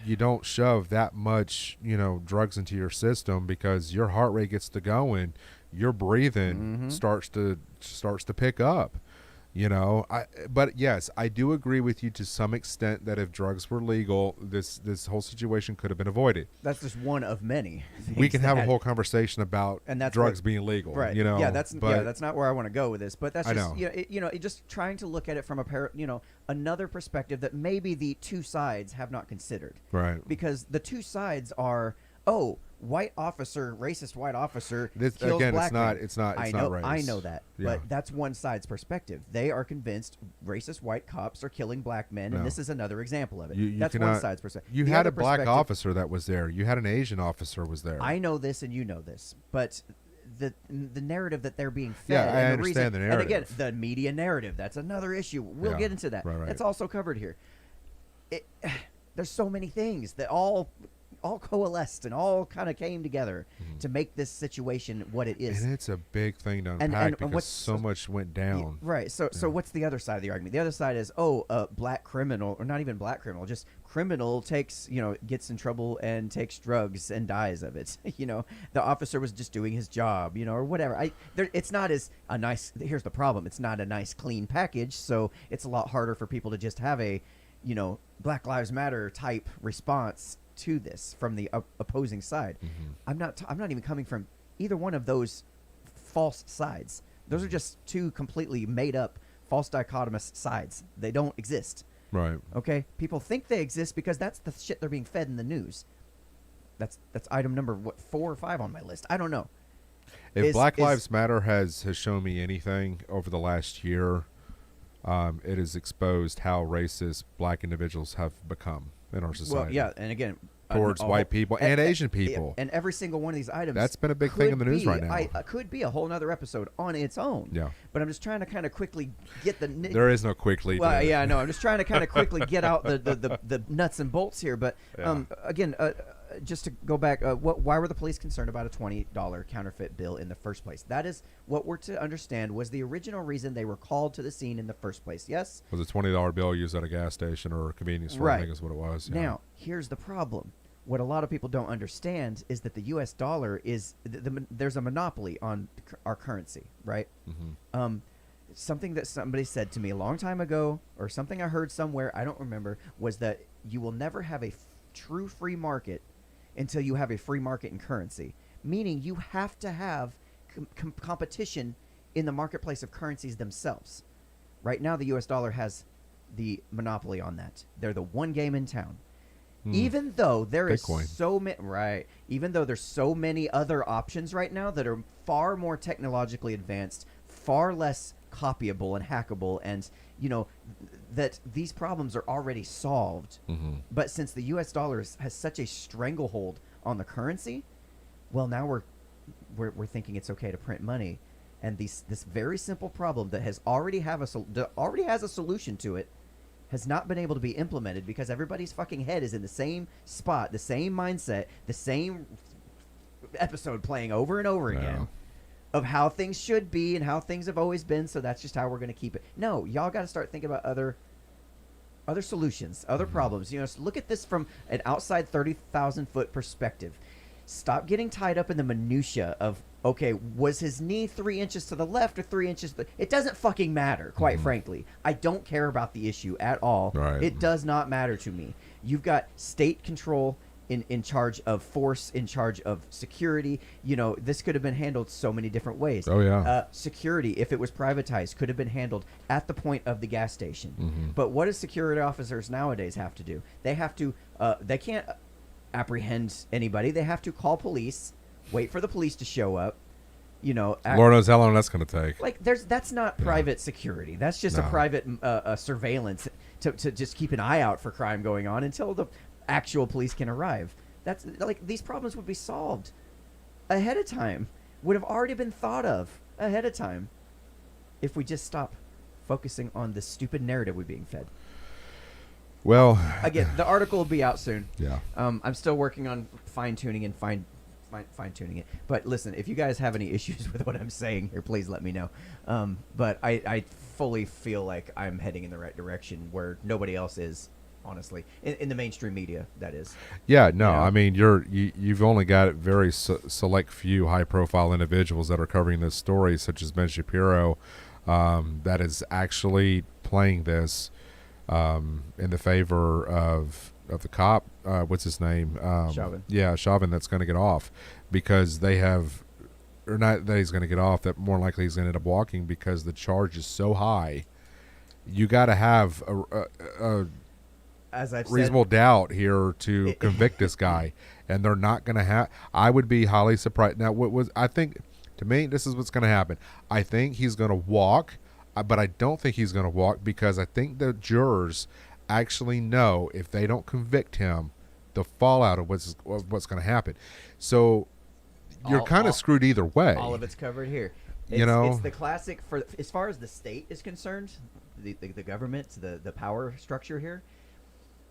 you don't shove that much, drugs into your system because your heart rate gets to going. Your breathing starts to pick up. But yes, I do agree with you to some extent that if drugs were legal, this whole situation could have been avoided. That's just one of many. We can have a that- whole conversation about And that's drugs what- being legal, right? but That's not where I want to go with this. But that's I just know. just trying to look at it from another perspective that maybe the two sides have not considered. Right. Because the two sides are white officer, racist white officer This- kills again, black it's not- man. it's not I know, race. I know that, Yeah. but that's one side's perspective. They are convinced racist white cops are killing black men, No. and this is another example of it. You That's cannot- one side's perspective. You The had other a black perspective- officer that was there. You had an Asian officer was there. I know this, and you know this, but the narrative that they're being fed. Yeah, I and understand the And again, narrative. the media narrative. That's another issue. We'll Yeah, get into that. right. That's also covered here. There's so many things that all coalesced and all kind of came together to make this situation what it is. And it's a big thing to unpack and because what's- so much went Yeah, down. right. So what's the other side of the argument? The other side is, black criminal, or not even black criminal, just criminal takes, gets in trouble and takes drugs and dies of it. The officer was just doing his job, or whatever. It's not as a nice. Here's the problem: it's not a nice, clean package. So it's a lot harder for people to just have a, Black Lives Matter type response to this from the opposing side. I'm not even coming from either one of those false sides. Those are just two completely made up false dichotomous sides. They don't exist. Right. Okay? People think they exist because that's the shit they're being fed in the news. That's item number 4 or 5 on my list. I don't know. If Black Lives Matter has shown me anything over the last year, it has exposed how racist black individuals have become in our society. Well, yeah, and again, Towards white people and Asian people. and every single one of these items. That's been a big thing in the news right now. Could be a whole nother episode on its own. Yeah. But I'm just trying to kind of quickly get the. There is no quick lead. Well, to it. yeah, I know. I'm just trying to kind of quickly get out the nuts and bolts here. But Yeah. again, just to go back, why were the police concerned about a $20 counterfeit bill in the first place? That is what we're to understand was the original reason they were called to the scene in the first place. Yes. Was a $20 bill used at a gas station or a convenience store? Right. I think is what it was. Yeah. Now, here's the problem. What a lot of people don't understand is that the U.S. dollar is there's a monopoly on our currency, right? Mm-hmm. Something that somebody said to me a long time ago, or something I heard somewhere, I don't remember, was that you will never have a true free market until you have a free market in currency. Meaning you have to have competition in the marketplace of currencies themselves. Right now, the U.S. dollar has the monopoly on that. They're the one game in town. Even though there is Bitcoin. even though there's so many other options right now that are far more technologically advanced, far less copyable and hackable, and that these problems are already solved. Mm-hmm. But since the U.S. dollar has such a stranglehold on the currency, well, now we're thinking it's okay to print money, and this very simple problem that already has a solution to it has not been able to be implemented because everybody's fucking head is in the same spot, the same mindset, the same episode playing over and over again of how things should be and how things have always been, so that's just how we're going to keep it. No, y'all got to start thinking about other solutions, other problems. Look at this from an outside 30,000-foot perspective. Stop getting tied up in the minutia of, okay, was his knee 3 inches to the left or 3 inches? It doesn't fucking matter, quite frankly. I don't care about the issue at all. Right. It does not matter to me. You've got state control in charge of force, in charge of security. This could have been handled so many different ways. Oh, yeah. Security, if it was privatized, could have been handled at the point of the gas station. Mm-hmm. But what do security officers nowadays have to do? They have to, they can't apprehend anybody. They have to call police, wait for the police to show up. Lord knows how long that's going to take. Like that's not private security. That's just a private surveillance to just keep an eye out for crime going on until the actual police can arrive. That's like these problems would be solved ahead of time. Would have already been thought of ahead of time if we just stop focusing on the stupid narrative we're being fed. Well, Again, the article will be out soon. yeah. I'm still working on fine-tuning and fine-tuning it. But listen, if you guys have any issues with what I'm saying here, please let me know. But I fully feel like I'm heading in the right direction where nobody else is, honestly, in the mainstream media, that is. Yeah, no, You know? I mean, you've only got very select few high-profile individuals that are covering this story, such as Ben Shapiro, that is actually playing this in the favor of the cop. What's his name? Chauvin. Yeah, Chauvin. That's going to get off because they have, or not that he's going to get off. That more likely he's going to end up walking because the charge is so high. You got to have a As I've reasonable doubt here to convict this guy, and they're not going to have. I would be highly surprised. Now, what was I think? To me, this is what's going to happen. I think he's going to walk, but I don't think he's going to walk because I think the jurors actually know if they don't convict him, the fallout of what's going to happen. So you're kind of screwed either way. All of it's covered here. It's the classic for as far as the state is concerned, the government, the power structure here.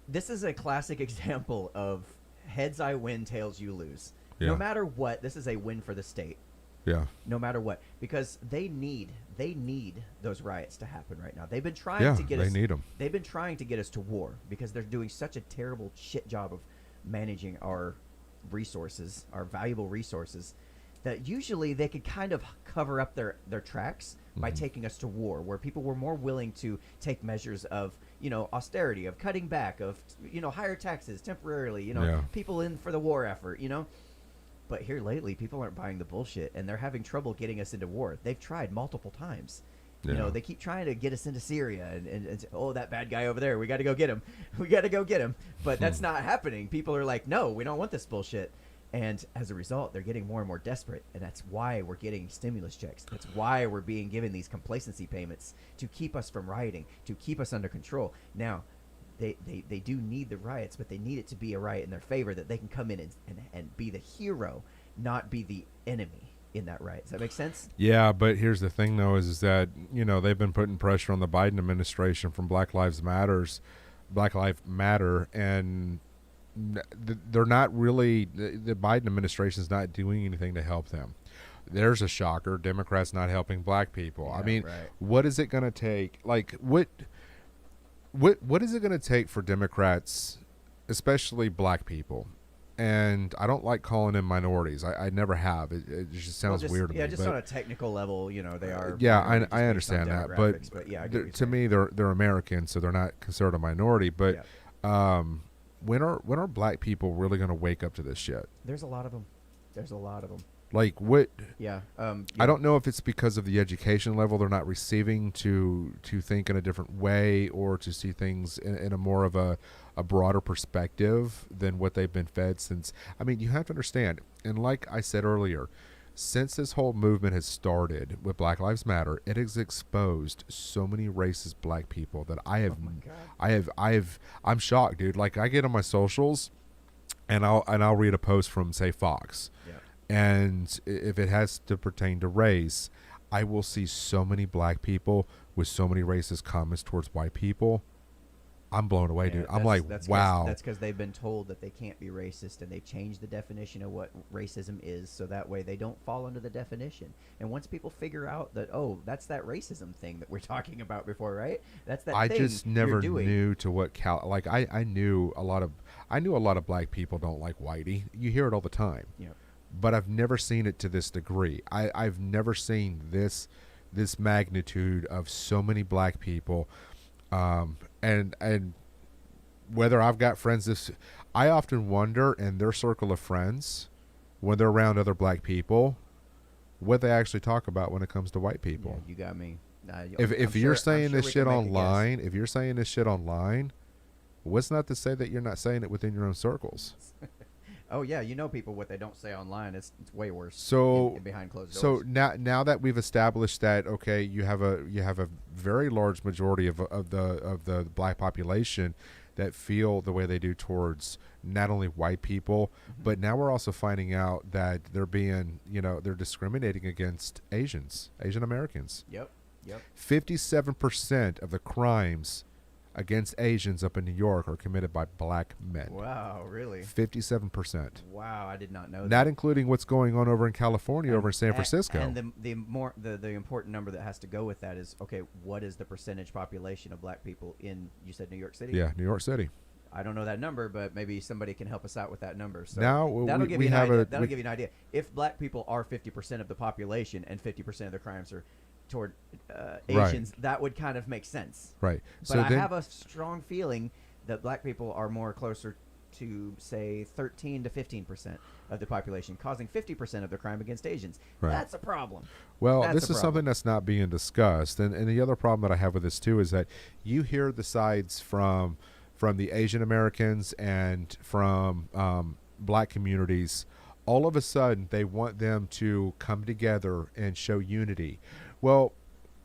This is a classic example of heads I win, tails you lose. Yeah. No matter what, this is a win for the state. Yeah. No matter what, because they need those riots to happen right now. They've been trying to get us. They need them. They've been trying to get us to war because they're doing such a terrible shit job of managing our resources, our valuable resources, that usually they could kind of cover up their tracks by taking us to war, where people were more willing to take measures of, austerity, of cutting back, of, higher taxes temporarily, people in for the war effort, But here lately, people aren't buying the bullshit, and they're having trouble getting us into war. They've tried multiple times. Yeah. They keep trying to get us into Syria, and oh, that bad guy over there, we got to go get him. We got to go get him. But that's not happening. People are like, no, we don't want this bullshit. And as a result, they're getting more and more desperate, and that's why we're getting stimulus checks. That's why we're being given these complacency payments to keep us from rioting, to keep us under control. Now, they do need the riots, but they need it to be a riot in their favor, that they can come in and be the hero, not be the enemy in that riot. Does that make sense? Yeah, but here's the thing, though, is that, they've been putting pressure on the Biden administration from Black Lives Matter, and they're not really, the Biden administration is not doing anything to help them. There's a shocker. Democrats not helping black people. Yeah, I mean, right. What is it going to take? Like, what is it going to take for Democrats, especially black people? And I don't like calling them minorities. I never have. It just sounds weird to me. Yeah, just on a technical level, they are. Yeah, I understand that. But yeah, to me, they're Americans, so they're not considered a minority. But when are black people really going to wake up to this shit? There's a lot of them. Like what? Yeah. I don't know if it's because of the education level they're not receiving to think in a different way or to see things in a more of a broader perspective than what they've been fed since. I mean, you have to understand, and like I said earlier, since this whole movement has started with Black Lives Matter, it has exposed so many racist black people that I'm shocked, dude. Like I get on my socials and I'll read a post from, say, Fox. Yeah. And if it has to pertain to race, I will see so many black people with so many racist comments towards white people. I'm blown away, dude. I'm like, wow. That's because they've been told that they can't be racist, and they've changed the definition of what racism is, so that way they don't fall under the definition. And once people figure out that, oh, that's that racism thing that we're talking about before, right? That's that. I thing just never you're doing. knew to what I knew a lot of black people don't like whitey. You hear it all the time. Yeah. But I've never seen it to this degree. I've never seen this magnitude of so many black people. And whether I've got friends, I often wonder in their circle of friends, when they're around other black people, what they actually talk about when it comes to white people. Yeah, you got me. If you're saying this shit online, what's not to say that you're not saying it within your own circles? Oh yeah, people what they don't say online. It's way worse. So behind closed doors. So now that we've established that, okay, you have a very large majority of the black population that feel the way they do towards not only white people, but now we're also finding out that they're being they're discriminating against Asian Americans. Yep. Yep. 57% of the crimes against Asians up in New York are committed by black men. Wow, really? 57%. Wow, I did not know that. Not including what's going on over in California, over in San Francisco. And the important number that has to go with that is, okay, what is the percentage population of black people in, you said New York City? Yeah, New York City. I don't know that number, but maybe somebody can help us out with that number. So Now, that'll we give you an have idea. a- That'll we- give you an idea. If black people are 50% of the population and 50% of the crimes are toward Asians, that would kind of make sense. Right. But So I then, have a strong feeling that black people are more closer to, say, 13 to 15% of the population, causing 50% of the crime against Asians. Right. That's a problem. well, That's this a is problem. something that's not being discussed. And the other problem that I have with this, too, is that you hear the sides from the Asian Americans and from black communities. All of a sudden, they want them to come together and show unity. Well,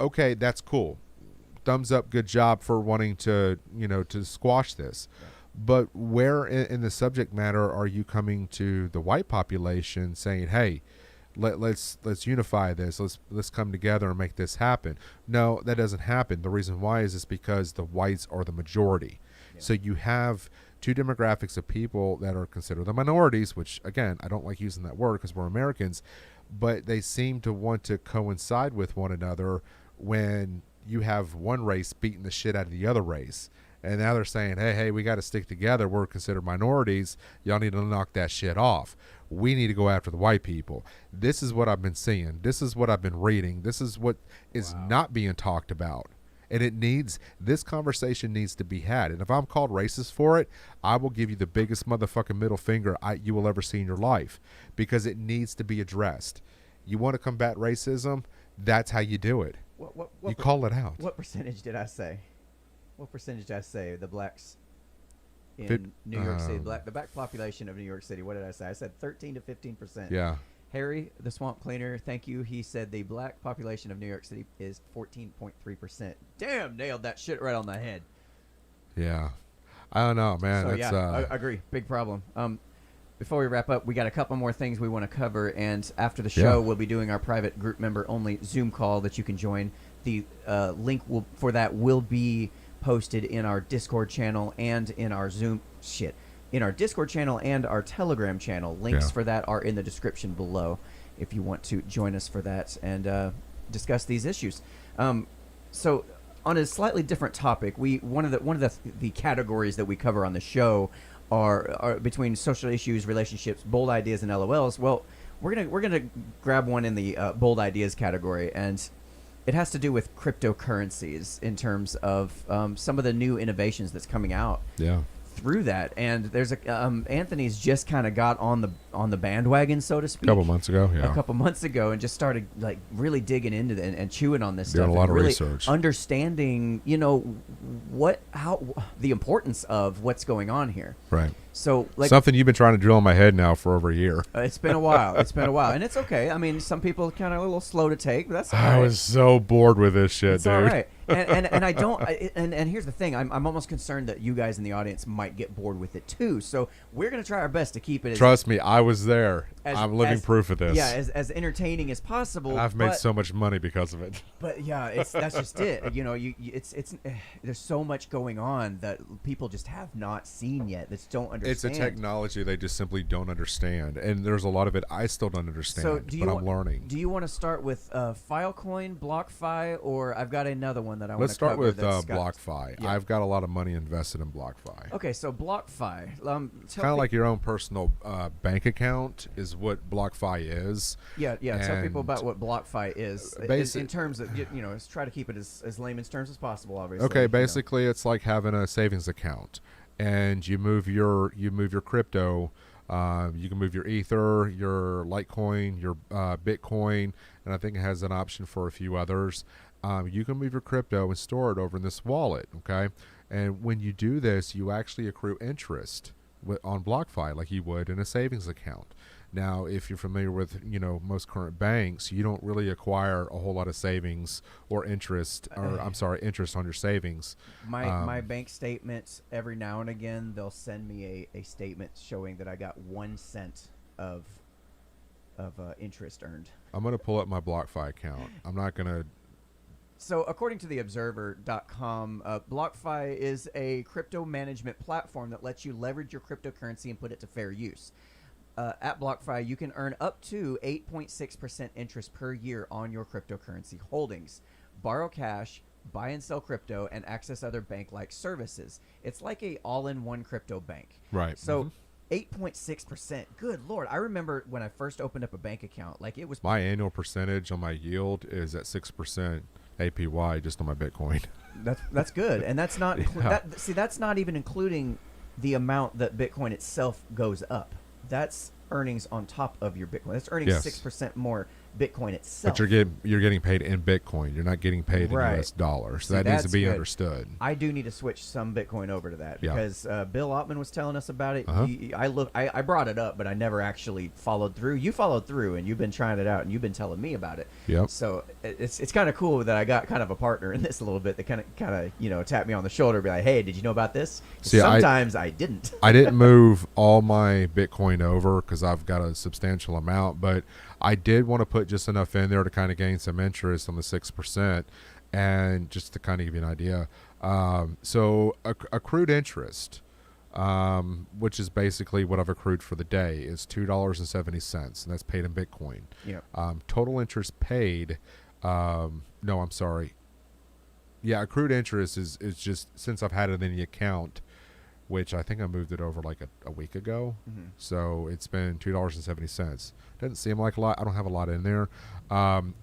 okay, that's cool. Thumbs up, good job for wanting to, to squash this. But where in the subject matter are you coming to the white population saying, "Hey, let's unify this. Let's come together and make this happen"? No, that doesn't happen. The reason why is because the whites are the majority. Yeah. So you have two demographics of people that are considered the minorities, which again, I don't like using that word because we're Americans, but they seem to want to coincide with one another when you have one race beating the shit out of the other race. And now they're saying, hey, we got to stick together. We're considered minorities. Y'all need to knock that shit off. We need to go after the white people. This is what I've been seeing. This is what I've been reading. This is what is not being talked about. And this conversation needs to be had. And if I'm called racist for it, I will give you the biggest motherfucking middle finger you will ever see in your life, because it needs to be addressed. You want to combat racism? That's how you do it. You call it out. What percentage did I say? What percentage did I say the blacks in New York City, the black population of New York City? What did I say? I said 13 to 15%. Yeah. Harry, the swamp cleaner, thank you. He said the black population of New York City is 14.3%. Damn, nailed that shit right on the head. Yeah. I don't know, man. So That's, I agree. Big problem. Before we wrap up, we got a couple more things we want to cover, and after the show, we'll be doing our private group member only Zoom call that you can join. The link for that will be posted in our Discord channel and in our in our Discord channel and our Telegram channel. Links for that are in the description below if you want to join us for that and discuss these issues. So on a slightly different topic, one of the categories that we cover on the show are between social issues, relationships, bold ideas, and LOLs. Well, we're gonna grab one in the bold ideas category, and it has to do with cryptocurrencies in terms of some of the new innovations that's coming out through that. And there's Anthony's just kind of got on the bandwagon, so to speak, a couple months ago, and just started like really digging into it and chewing on this Doing stuff. a lot and of really research. Understanding, how the importance of what's going on here. Right. So, like, something you've been trying to drill in my head now for over a year. It's been a while. And it's okay. I mean, some people kind of a little slow to take, but that's all right. I was so bored with this shit, It's dude. all right. And I don't. And here's the thing. I'm almost concerned that you guys in the audience might get bored with it too. So we're gonna try our best to keep it as, Trust me, I was there. I'm living proof of this. Yeah, as entertaining as possible. And I've made so much money because of it. But yeah, that's just it. It's there's so much going on that people just have not seen yet. That don't understand. It's a technology they just simply don't understand, and there's a lot of it I still don't understand. So but I'm learning. Do you want to start with FileCoin, BlockFi, or I've got another one that I want to Let's start with that's BlockFi. Yeah. I've got a lot of money invested in BlockFi. Okay, so BlockFi. Kind of like your own personal bank account is what BlockFi is. Yeah. Tell people about what BlockFi is in terms of let's try to keep it as layman's terms as possible. Obviously. Okay, basically it's like having a savings account, and you move your crypto. You can move your Ether, your Litecoin, your Bitcoin, and I think it has an option for a few others. You can move your crypto and store it over in this wallet, okay? And when you do this, you actually accrue interest on BlockFi like you would in a savings account. Now, if you're familiar with, most current banks, you don't really acquire a whole lot of savings or interest, interest on your savings. My bank statements, every now and again, they'll send me a statement showing that I got 1 cent of interest earned. I'm going to pull up my BlockFi account. I'm not going to So, according to the Observer.com, BlockFi is a crypto management platform that lets you leverage your cryptocurrency and put it to fair use. At BlockFi, you can earn up to 8.6% interest per year on your cryptocurrency holdings, borrow cash, buy and sell crypto, and access other bank-like services. It's like a all-in-one crypto bank. Right. So 8.6%. Good Lord. I remember when I first opened up a bank account, like it was My annual percentage on my yield is at 6% APY just on my Bitcoin. that's good. And that's not Yeah. that's not even including the amount that Bitcoin itself goes up. That's earnings on top of your Bitcoin. That's earning Yes. 6% more Bitcoin itself. But you're getting paid in Bitcoin. You're not getting paid in Right. US dollars. So See, that needs to that's be good. understood. I do need to switch some Bitcoin over to that Yeah. because Bill Ottman was telling us about it. Uh-huh. I brought it up, but I never actually followed through. You followed through, and you've been trying it out, and you've been telling me about it. Yep. So it's kind of cool that I got kind of a partner in this a little bit that kind of tap me on the shoulder, and be like, hey, did you know about this? See, Sometimes I didn't. I didn't move all my Bitcoin over because I've got a substantial amount, but I did want to put just enough in there to kind of gain some interest on the 6%, and just to kind of give you an idea. So accrued interest, which is basically what I've accrued for the day, is $2.70, and that's paid in Bitcoin. Yep. Total interest paid, no, I'm sorry. Yeah, accrued interest is just, since I've had it in the account, which I think I moved it over like a week ago. Mhm. So it's been $2.70. Doesn't seem like a lot. I don't have a lot in there.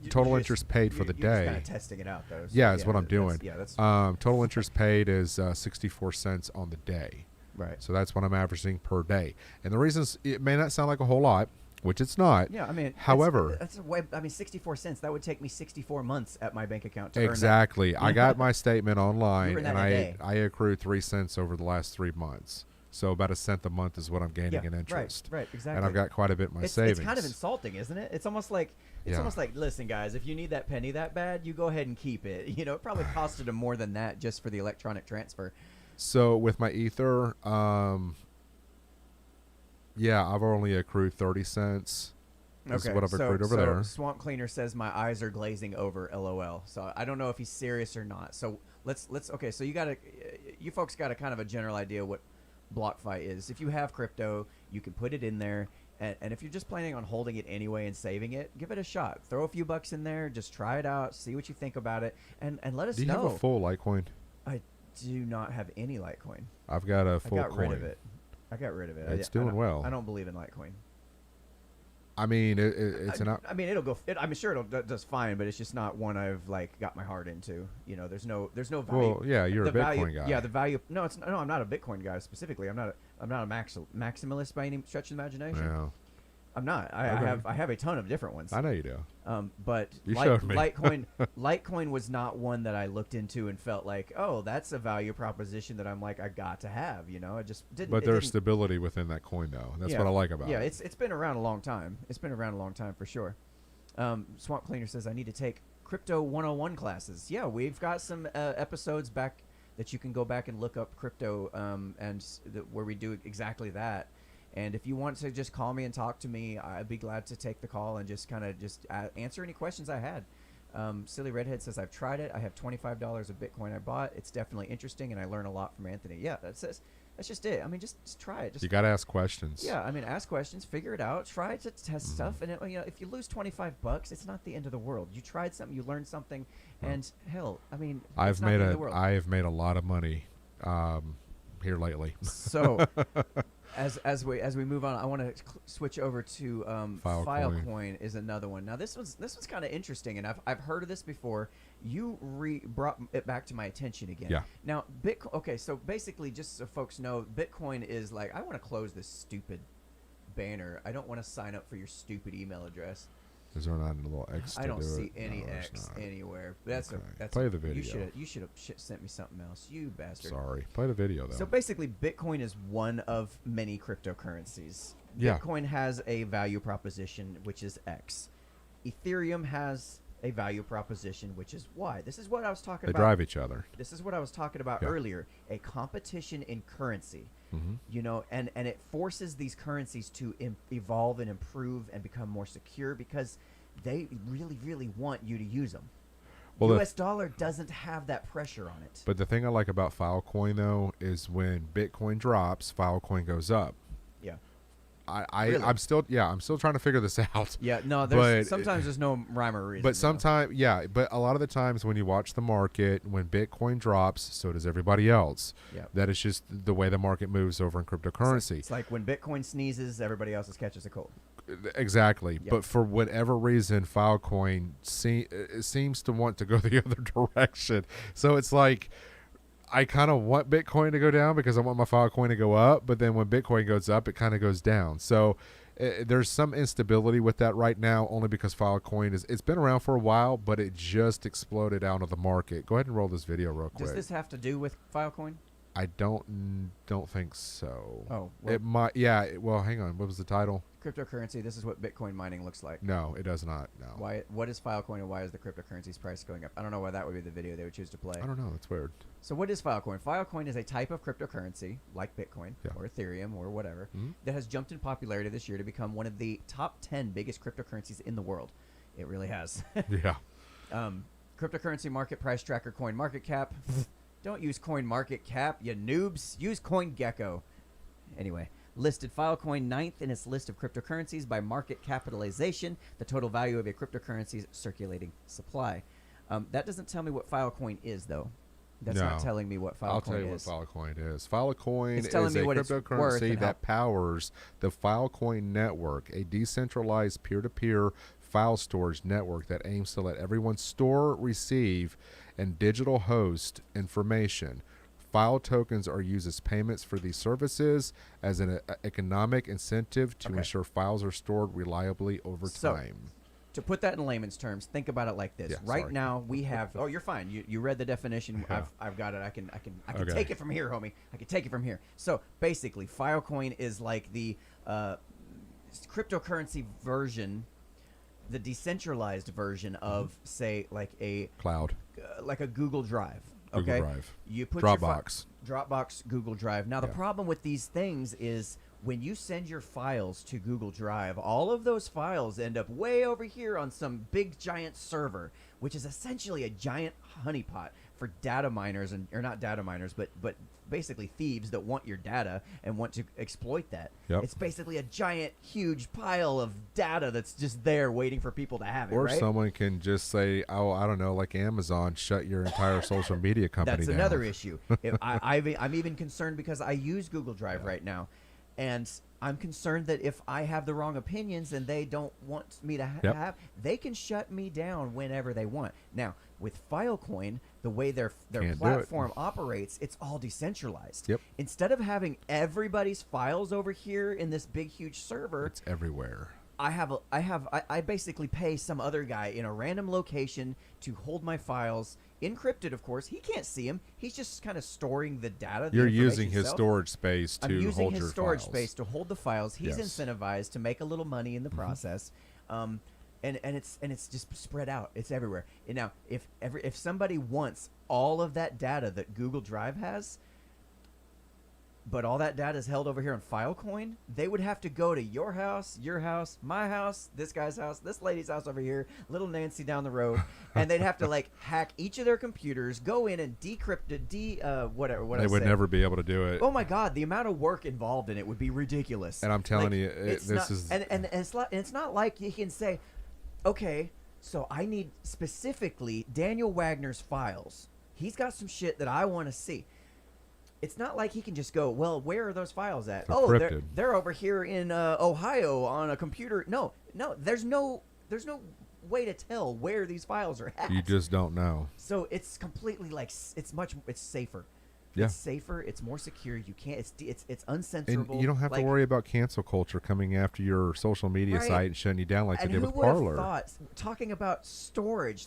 Total interest paid for the You're just day. kind of testing it out, though. So Yeah, is what I'm doing. That's Total interest paid is 64 cents on the day. right. So that's what I'm averaging per day. And the reasons, it may not sound like a whole lot, which it's not. Yeah, I mean, However, that's a way. I mean, 64 cents. That would take me 64 months at my bank account to earn that. exactly. I got my statement online, You earn that and in a day. I accrued 3 cents over the last 3 months. So about a cent a month is what I'm gaining Yeah, in interest. Right, exactly. And I've got quite a bit in my savings. It's kind of insulting, isn't it? It's almost like Yeah. listen, guys, if you need that penny that bad, you go ahead and keep it. You know, it probably costed them more than that just for the electronic transfer. So with my Ether, yeah, I've only accrued 30 cents. This is what I've accrued over there. Swamp Cleaner says my eyes are glazing over. LOL. So I don't know if he's serious or not. So let's okay. So you folks got a kind of a general idea what BlockFi is. If you have crypto, you can put it in there. And if you're just planning on holding it anyway and saving it, give it a shot. Throw a few bucks in there. Just try it out. See what you think about it. And let us Do you know. have a full Litecoin? I do not have any Litecoin. I've got a I full got coin. rid of it. I got rid of it. It's I doing don't- well. I don't believe in Litecoin. I mean, it's an. I mean, it'll go. I'm sure it'll does fine, but it's just not one I've like got my heart into. You know, there's no value. Well, yeah, you're a The Bitcoin value, guy. Yeah, the value. No, I'm not a Bitcoin guy specifically. I'm not a maximalist by any stretch of the imagination. Yeah, I'm not. Okay. I have a ton of different ones. I know you do. But You showed me. Litecoin was not one that I looked into and felt like, oh, that's a value proposition that I'm like, I got to have. You know, I just didn't. But it there's didn't- stability within that coin, though. That's Yeah. what I like about Yeah, it. it's been around a long time. It's been around a long time for sure. Swamp Cleaner says I need to take Crypto 101 classes. Yeah, we've got some episodes back that you can go back and look up crypto where we do exactly that. And if you want to just call me and talk to me, I'd be glad to take the call and just kind of answer any questions I had. Silly Redhead says I've tried it. I have $25 of Bitcoin I bought. It's definitely interesting, and I learn a lot from Anthony. Yeah, that's just it. I mean, just try it. Just You got to ask questions. yeah, I mean, ask questions, figure it out, try to test stuff, and if you lose $25, it's not the end of the world. You tried something, you learned something, and hell, I mean, it's not the end of the world. I have made a lot of money here lately. So, as we move on, I want to switch over to FileCoin is another one. Now this one's kind of interesting, and I've heard of this before. You brought it back to my attention again. Yeah. Now Bitcoin. Okay, so basically, just so folks know, Bitcoin is like, I want to close this stupid banner. I don't want to sign up for your stupid email address. Is there not a little X to I don't do see it? any No, there's X not. anywhere. But that's Play the video. You should have sent me something else. You bastard. Sorry. Play the video, though. So basically, Bitcoin is one of many cryptocurrencies. Yeah. Bitcoin has a value proposition, which is X. Ethereum has a value proposition, which is Y. This is what I was talking They about. drive each other. This is what I was talking about Yeah. earlier. A competition in currency. Mm-hmm. You know, and it forces these currencies to evolve and improve and become more secure because they really, really want you to use them. Well, US dollar doesn't have that pressure on it. but the thing I like about FileCoin though is when Bitcoin drops, FileCoin goes up. Yeah. Really? I'm still trying to figure this out. Yeah, no, sometimes there's no rhyme or reason. But sometimes, but a lot of the times when you watch the market, when Bitcoin drops, so does everybody else. Yep. That is just the way the market moves over in cryptocurrency. It's like when Bitcoin sneezes, everybody else catches a cold. Exactly. Yep. But for whatever reason, FileCoin seems to want to go the other direction. So it's like, I kind of want Bitcoin to go down because I want my FileCoin to go up. But then when Bitcoin goes up, it kind of goes down. So there's some instability with that right now, only because FileCoin it's been around for a while, but it just exploded out of the market. Go ahead and roll this video real quick. Does this have to do with FileCoin? I don't think so. Oh, well, it might. Yeah. Well, hang on. What was the title? Cryptocurrency. This is what Bitcoin mining looks like. No, it does not. No. Why? What is FileCoin and why is the cryptocurrency's price going up? I don't know why that would be the video they would choose to play. I don't know. That's weird. So what is FileCoin? FileCoin is a type of cryptocurrency like Bitcoin or Ethereum or whatever that has jumped in popularity this year to become one of the top 10 biggest cryptocurrencies in the world. It really has. Yeah. Cryptocurrency market price tracker coin market cap. Don't use coin market cap, you noobs. Use CoinGecko. Anyway, listed FileCoin 9th in its list of cryptocurrencies by market capitalization, the total value of a cryptocurrency's circulating supply. That doesn't tell me what FileCoin is, though. That's not telling me what FileCoin is. I'll tell you what FileCoin is. FileCoin is a cryptocurrency that powers the FileCoin network, a decentralized peer-to-peer file storage network that aims to let everyone store, receive, and digital host information. File tokens are used as payments for these services as an economic incentive to ensure files are stored reliably over time. To put that in layman's terms, think about it like this. Yeah, right sorry. now we have. Oh, you're fine. You read the definition. Yeah. I've got it. I can take it from here, homie. I can take it from here. So basically, FileCoin is like the cryptocurrency version, the decentralized version of, say, like a Cloud, like a Google Drive. Google Okay, Drive. you put Dropbox. Dropbox, Google Drive. Now the problem with these things is when you send your files to Google Drive, all of those files end up way over here on some big giant server, which is essentially a giant honeypot for data miners or not data miners, but basically thieves that want your data and want to exploit that. Yep. It's basically a giant, huge pile of data that's just there waiting for people to have it. Or right? someone can just say, "Oh, I don't know, like Amazon, shut your entire social media company That's down." another issue. I'm even concerned because I use Google Drive right now, and I'm concerned that if I have the wrong opinions and they don't want me to have, they can shut me down whenever they want. Now, with FileCoin, the way their platform operates, it's all decentralized. Yep. Instead of having everybody's files over here in this big, huge server, It's everywhere. I basically pay some other guy in a random location to hold my files, encrypted, of course. He can't see them. He's just kind of storing the data. You're using his storage space to I'm using hold his your storage files. space to hold the files. He's Yes. incentivized to make a little money in the process, and it's just spread out. It's everywhere. And now, if somebody wants all of that data that Google Drive has, but all that data is held over here on FileCoin, they would have to go to your house, my house, this guy's house, this lady's house over here, little Nancy down the road, and they'd have to like hack each of their computers, go in and decrypt it, whatever. They would never be able to do it. Oh my God, the amount of work involved in it would be ridiculous. And I'm telling you, it's not like you can say, okay, so I need specifically Daniel Wagner's files. He's got some shit that I want to see. It's not like he can just go, well, where are those files at? Encrypted. They're over here in Ohio on a computer. No, there's no way to tell where these files are at. You just don't know. So it's completely like it's safer. Yeah. It's safer. It's more secure. You can't. It's uncensorable. And you don't have to worry about cancel culture coming after your social media site and shutting you down like they did with Parler. Who would have thought talking about storage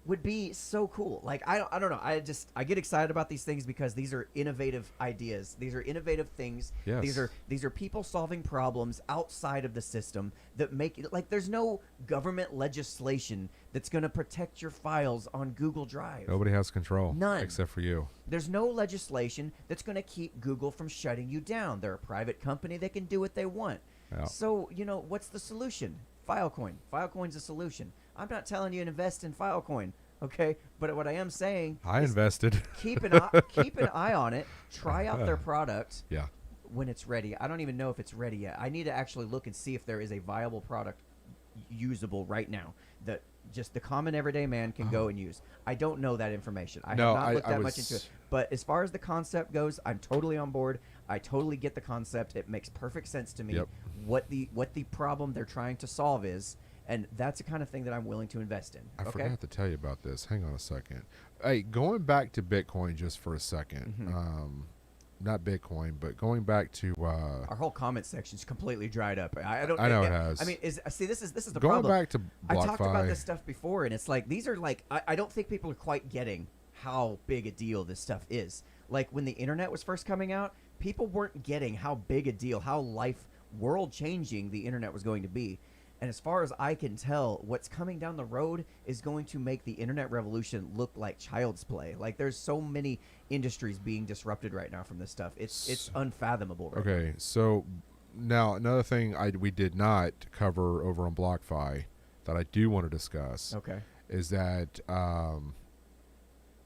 would be so cool? Like I don't know. I get excited about these things because these are innovative ideas. These are innovative things. Yes. These are people solving problems outside of the system that make it like there's no government legislation that's going to protect your files on Google Drive. Nobody has control. None. Except for you. There's no legislation that's going to keep Google from shutting you down. They're a private company. They can do what they want. Yeah. So, what's the solution? FileCoin. FileCoin's a solution. I'm not telling you to invest in FileCoin. Okay, but what I am saying, I is invested. keep an eye on it. Try out their product. Yeah. When it's ready. I don't even know if it's ready yet. I need to actually look and see if there is a viable product usable right now that just the common everyday man can go and use. I don't know that information. I have not looked that much into it. But as far as the concept goes, I'm totally on board. I totally get the concept. It makes perfect sense to me. Yep. What the problem they're trying to solve is, and that's the kind of thing that I'm willing to invest in. I Okay? forgot to tell you about this. Hang on a second. Hey, going back to Bitcoin just for a second. Not Bitcoin, but going back to Our whole comment section's completely dried up. I don't. I know it has. I mean, this is the going problem. back to I talked about BlockFi. this stuff before, and it's like these are like I don't think people are quite getting how big a deal this stuff is. Like when the internet was first coming out, people weren't getting how big a deal, how world changing the internet was going to be. And as far as I can tell, what's coming down the road is going to make the internet revolution look like child's play. Like there's so many industries being disrupted right now from this stuff. It's unfathomable. Right Okay, so now another thing we did not cover over on BlockFi that I do want to discuss. Okay. Is that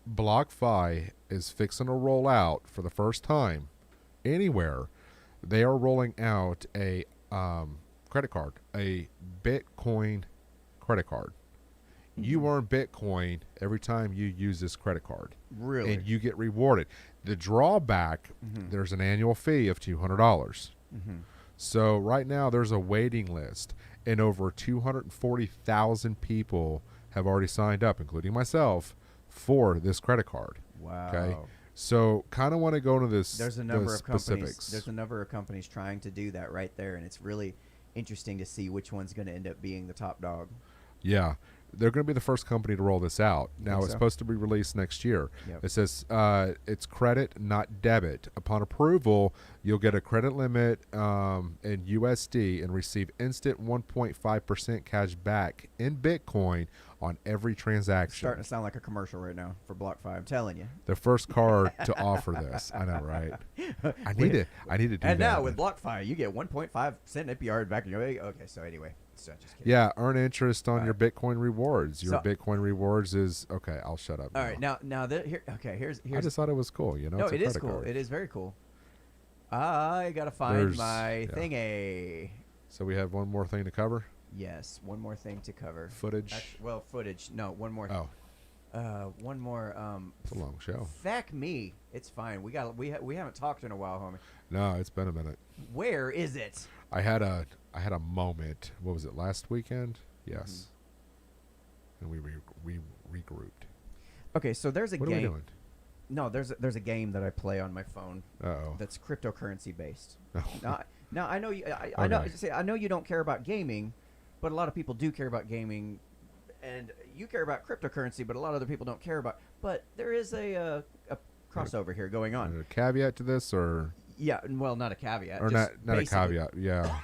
BlockFi is fixing to roll out for the first time anywhere. They are rolling out a credit card, a Bitcoin credit card. You earn Bitcoin every time you use this credit card. Really? And you get rewarded. The drawback, there's an annual fee of $200. So right now there's a waiting list, and over 240,000 people have already signed up, including myself, for this credit card. Wow. Okay. So kind of want to go into this. There's a number the of companies. specifics. There's a number of companies trying to do that right there, and it's really interesting to see which one's going to end up being the top dog. Yeah. They're going to be the first company to roll this out. Now, it's so? supposed to be released next year. Yep. It says it's credit, not debit. Upon approval, you'll get a credit limit in USD and receive instant 1.5% cash back in Bitcoin on every transaction. Starting to sound like a commercial right now for BlockFi. I'm telling you. The first card to offer this. I know, right? I need to do And that. now with BlockFi, you get 1.5 cent APR back in your. Okay, so anyway, so just kidding. Yeah, earn interest on All your right. Bitcoin rewards. Your So- Bitcoin rewards is okay. I'll shut up. All right, now here's I just thought it was cool. You know, no, it's a it is credit cool. card. It is very cool. I gotta find There's- my yeah. thingy. So we have one more thing to cover. Yes, one more thing to cover. Footage. Footage. No, one more. Oh, One more. it's a long show. Fuck me. It's fine. We haven't talked in a while, homie. No, it's been a minute. Where is it? I had a moment. What was it? Last weekend? Yes. And we regrouped. Okay, so there's a What game. are we doing? No, there's a game that I play on my phone Uh-oh. that's cryptocurrency based. Oh. Now I know you. I know. Okay. See, I know you don't care about gaming, but a lot of people do care about gaming, and you care about cryptocurrency, but a lot of other people don't care about. But there is a crossover here going on. A caveat to this, or Yeah, well, not a caveat. or just not a basically- caveat? Yeah.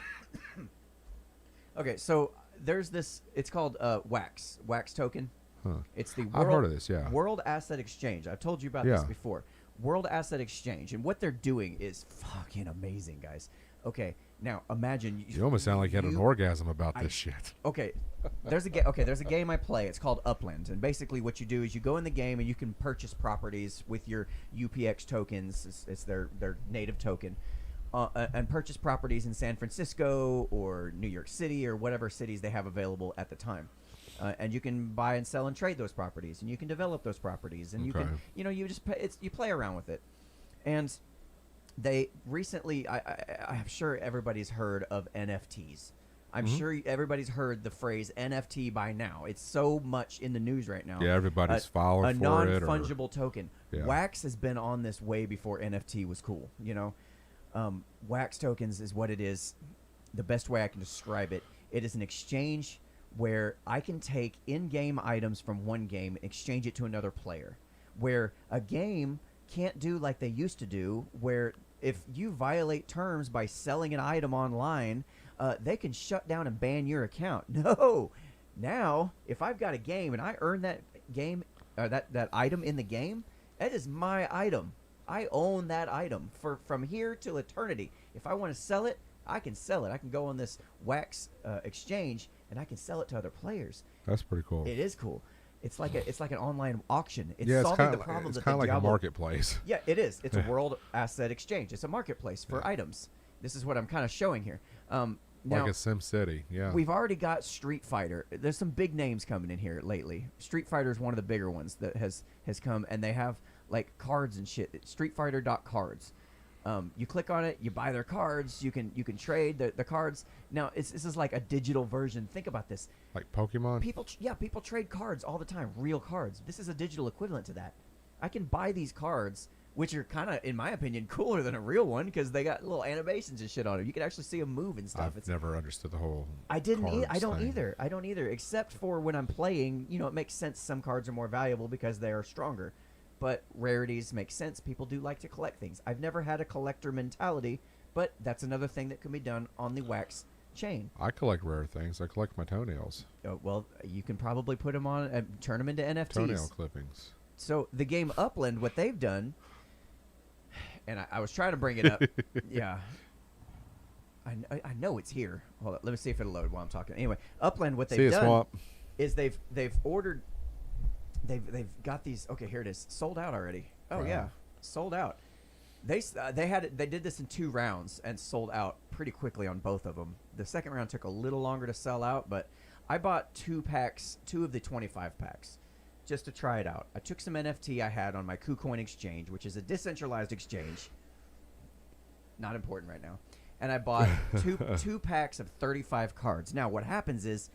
Okay, so there's this. It's called Wax token. Huh. It's the I've heard of this, yeah. World Asset Exchange. I've told you about Yeah. this before. World Asset Exchange, and what they're doing is fucking amazing, guys. Okay, now imagine You almost sound like you had an orgasm about this shit. Okay, there's a game I play. It's called Upland, and basically what you do is you go in the game and you can purchase properties with your UPX tokens. It's their native token, and purchase properties in San Francisco or New York City or whatever cities they have available at the time. And you can buy and sell and trade those properties, and you can develop those properties, and you Okay. can, you just you play around with it, and they recently, I'm sure everybody's heard of NFTs. I'm sure everybody's heard the phrase NFT by now. It's so much in the news right now. Yeah, everybody's A following for it. non-fungible token. Yeah. Wax has been on this way before NFT was cool. Wax tokens is what it is. The best way I can describe it, it is an exchange where I can take in-game items from one game and exchange it to another player. Where a game can't do like they used to do, where if you violate terms by selling an item online, they can shut down and ban your account. No. Now, if I've got a game and I earn that game, that item in the game, that is my item. I own that item from here till eternity. If I want to sell it, I can sell it. I can go on this Wax exchange and I can sell it to other players. That's pretty cool. It is cool. It's like an online auction. It's Yeah, it's solving kind the problem it's that kind of the like a Diablo. marketplace. Yeah, it is. It's a world asset exchange. It's a marketplace for items. This is what I'm kind of showing here. Now, Like a Sim City. Yeah. we've already got Street Fighter. There's some big names coming in here lately. Street Fighter is one of the bigger ones that has come, and they have like cards and shit. Streetfighter.cards. You click on it, you buy their cards. You can trade the cards. Now, this is like a digital version. Think about this. Like Pokemon. People trade cards all the time, real cards. This is a digital equivalent to that. I can buy these cards, which are kind of, in my opinion, cooler than a real one because they got little animations and shit on them. You can actually see them move and stuff. I've never understood the whole. I didn't. cards I don't thing. either. I don't either. Except for when I'm playing, it makes sense. Some cards are more valuable because they are stronger. But rarities make sense. People do like to collect things. I've never had a collector mentality, but that's another thing that can be done on the Wax chain. I collect rare things. I collect my toenails. Well, you can probably put them on and turn them into NFTs. Toenail clippings. So the game Upland, what they've done, and I was trying to bring it up. Yeah. I know it's here. Hold on. Let me see if it'll load while I'm talking. Anyway, Upland, what See they've ya, done Swamp. is they've ordered. They've got these. Okay, here it is. Sold out already. Oh Wow. yeah, sold out. They did this in 2 rounds and sold out pretty quickly on both of them. The second round took a little longer to sell out, but I bought 2 packs, 2 of the 25 packs, just to try it out. I took some NFT I had on my KuCoin exchange, which is a decentralized exchange. Not important right now. And I bought two packs of 35 cards. Now, what happens is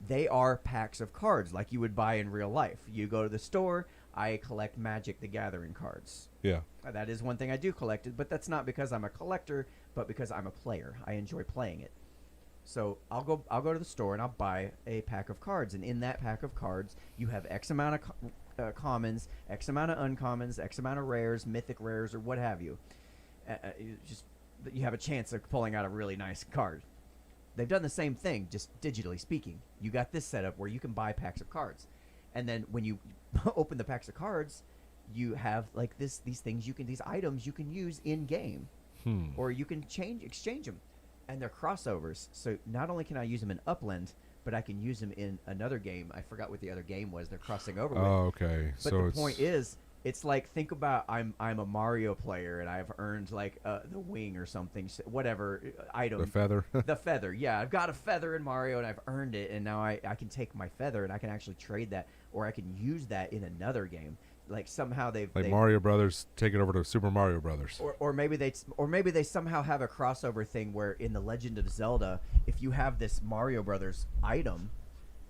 they are packs of cards like you would buy in real life. You go to the store, I collect Magic the Gathering cards. Yeah. That is one thing I do collect, but that's not because I'm a collector, but because I'm a player. I enjoy playing it. So I'll go to the store and I'll buy a pack of cards, and in that pack of cards, you have X amount of commons, X amount of uncommons, X amount of rares, mythic rares, or what have you. You have a chance of pulling out a really nice card. They've done the same thing, just digitally speaking. You got this setup where you can buy packs of cards, and then when you open the packs of cards, you have like these things these items you can use in game, or you can exchange them, and they're crossovers. So not only can I use them in Upland, but I can use them in another game. I forgot what the other game was. They're crossing over with. Oh, okay. But So the point is, it's like, think about I'm a Mario player and I've earned like the wing or something, whatever item. the feather. The feather, yeah. I've got a feather in Mario and I've earned it, and now I can take my feather and I can actually trade that, or I can use that in another game. Like somehow they've Mario Brothers take it over to Super Mario Brothers. or maybe they somehow have a crossover thing where in the Legend of Zelda, if you have this Mario Brothers item,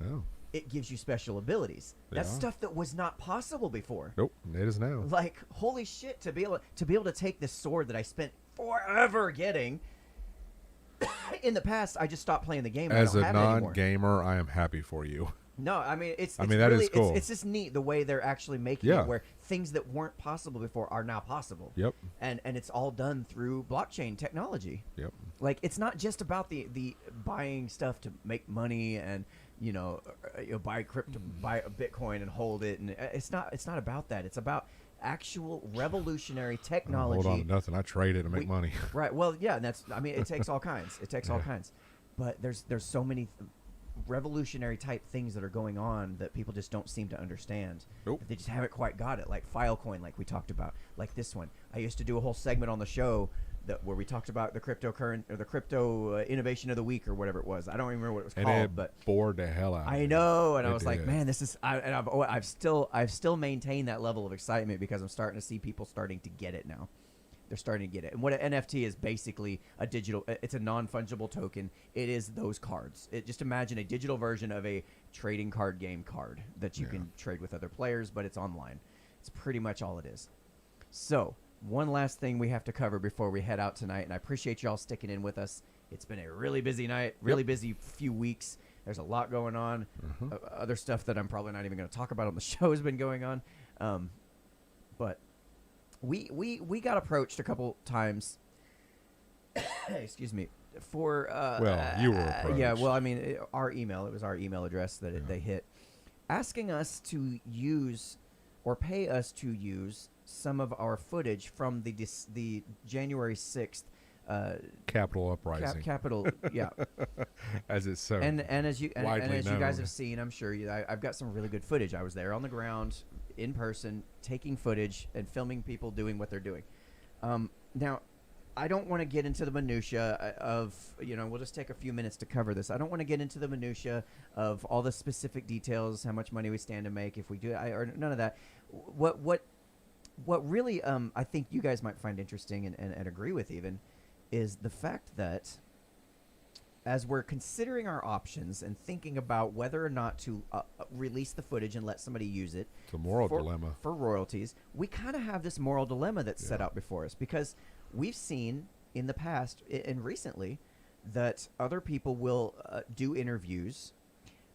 Oh. it gives you special abilities. That's Yeah. stuff that was not possible before. Nope. It is now. Like, holy shit, to be able to take this sword that I spent forever getting. In the past, I just stopped playing the game. And As I don't a have it anymore. non-gamer, I am happy for you. No, I mean it's that really, is cool. It's just neat the way they're actually making Yeah. it, where things that weren't possible before are now possible. Yep. And it's all done through blockchain technology. Yep. Like, it's not just about the buying stuff to make money and buy crypto, buy a Bitcoin and hold it, and it's not about that. It's about actual revolutionary technology. Hold on to nothing. I trade it to make money. Right. Well, yeah, and it takes all kinds. It takes all kinds. But there's so many revolutionary type things that are going on that people just don't seem to understand. Nope. They just haven't quite got it. Like FileCoin, like we talked about, like this one. I used to do a whole segment on the show where we talked about the crypto innovation of the week or whatever it was. I don't even remember what it was And called, it but bored the hell out of I me. know, and I It was like, did. man, this is. I've still maintained that level of excitement because I'm starting to see people starting to get it now. They're starting to get it. And what an NFT is basically it's a non-fungible token. It is those cards. Just imagine a digital version of a trading card game card that you can trade with other players, but it's online. It's pretty much all it is. So, one last thing we have to cover before we head out tonight, and I appreciate y'all sticking in with us. It's been a really busy night, really busy few weeks. There's a lot going on. Other stuff that I'm probably not even going to talk about on the show has been going on. But we got approached a couple times. Excuse me. For you were approached. Yeah, well, I mean, it was our email address that they hit, asking us to use or pay us to use some of our footage from the January 6th Capitol uprising, capital, yeah. as it's so And as you widely as you guys known. have seen, I'm sure I've got some really good footage. I was there on the ground, in person, taking footage and filming people doing what they're doing. Now, I don't want to get into the minutia of, we'll just take a few minutes to cover this. I don't want to get into the minutia of all the specific details, how much money we stand to make if we do, or none of that. What really I think you guys might find interesting and agree with even is the fact that as we're considering our options and thinking about whether or not to release the footage and let somebody use it, It's a moral dilemma. for royalties, we kind of have this moral dilemma that's set out before us, because we've seen in the past and recently that other people will do interviews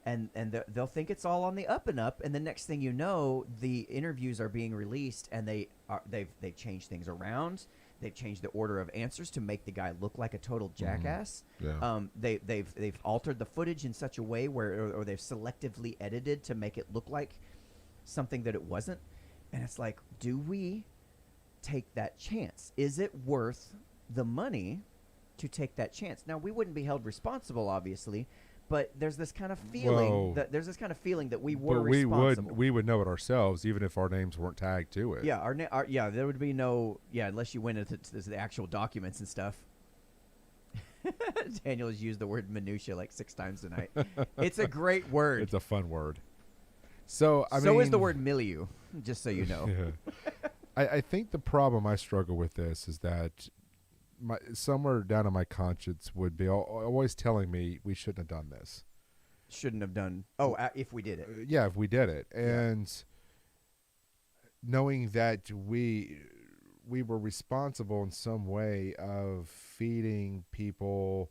and they'll think it's all on the up and up, and the next thing you know, the interviews are being released and they've changed things around. They've changed the order of answers to make the guy look like a total jackass. Yeah. They've altered the footage in such a way where, or they've selectively edited to make it look like something that it wasn't. And it's like, do we take that chance? Is it worth the money to take that chance? Now, we wouldn't be held responsible, obviously, but there's this kind of feeling that we were responsible. we would know it ourselves, even if our names weren't tagged to it. Yeah, there would be no, unless you went into the actual documents and stuff. Daniel has used the word minutia like 6 times tonight. It's a great word. It's a fun word. So I so mean, is the word milieu, just so you know. Yeah. I think the problem I struggle with this is that somewhere down in my conscience would be always telling me we shouldn't have done this. Shouldn't have done. If we did it. Yeah, if we did it. And knowing that we were responsible in some way of feeding people,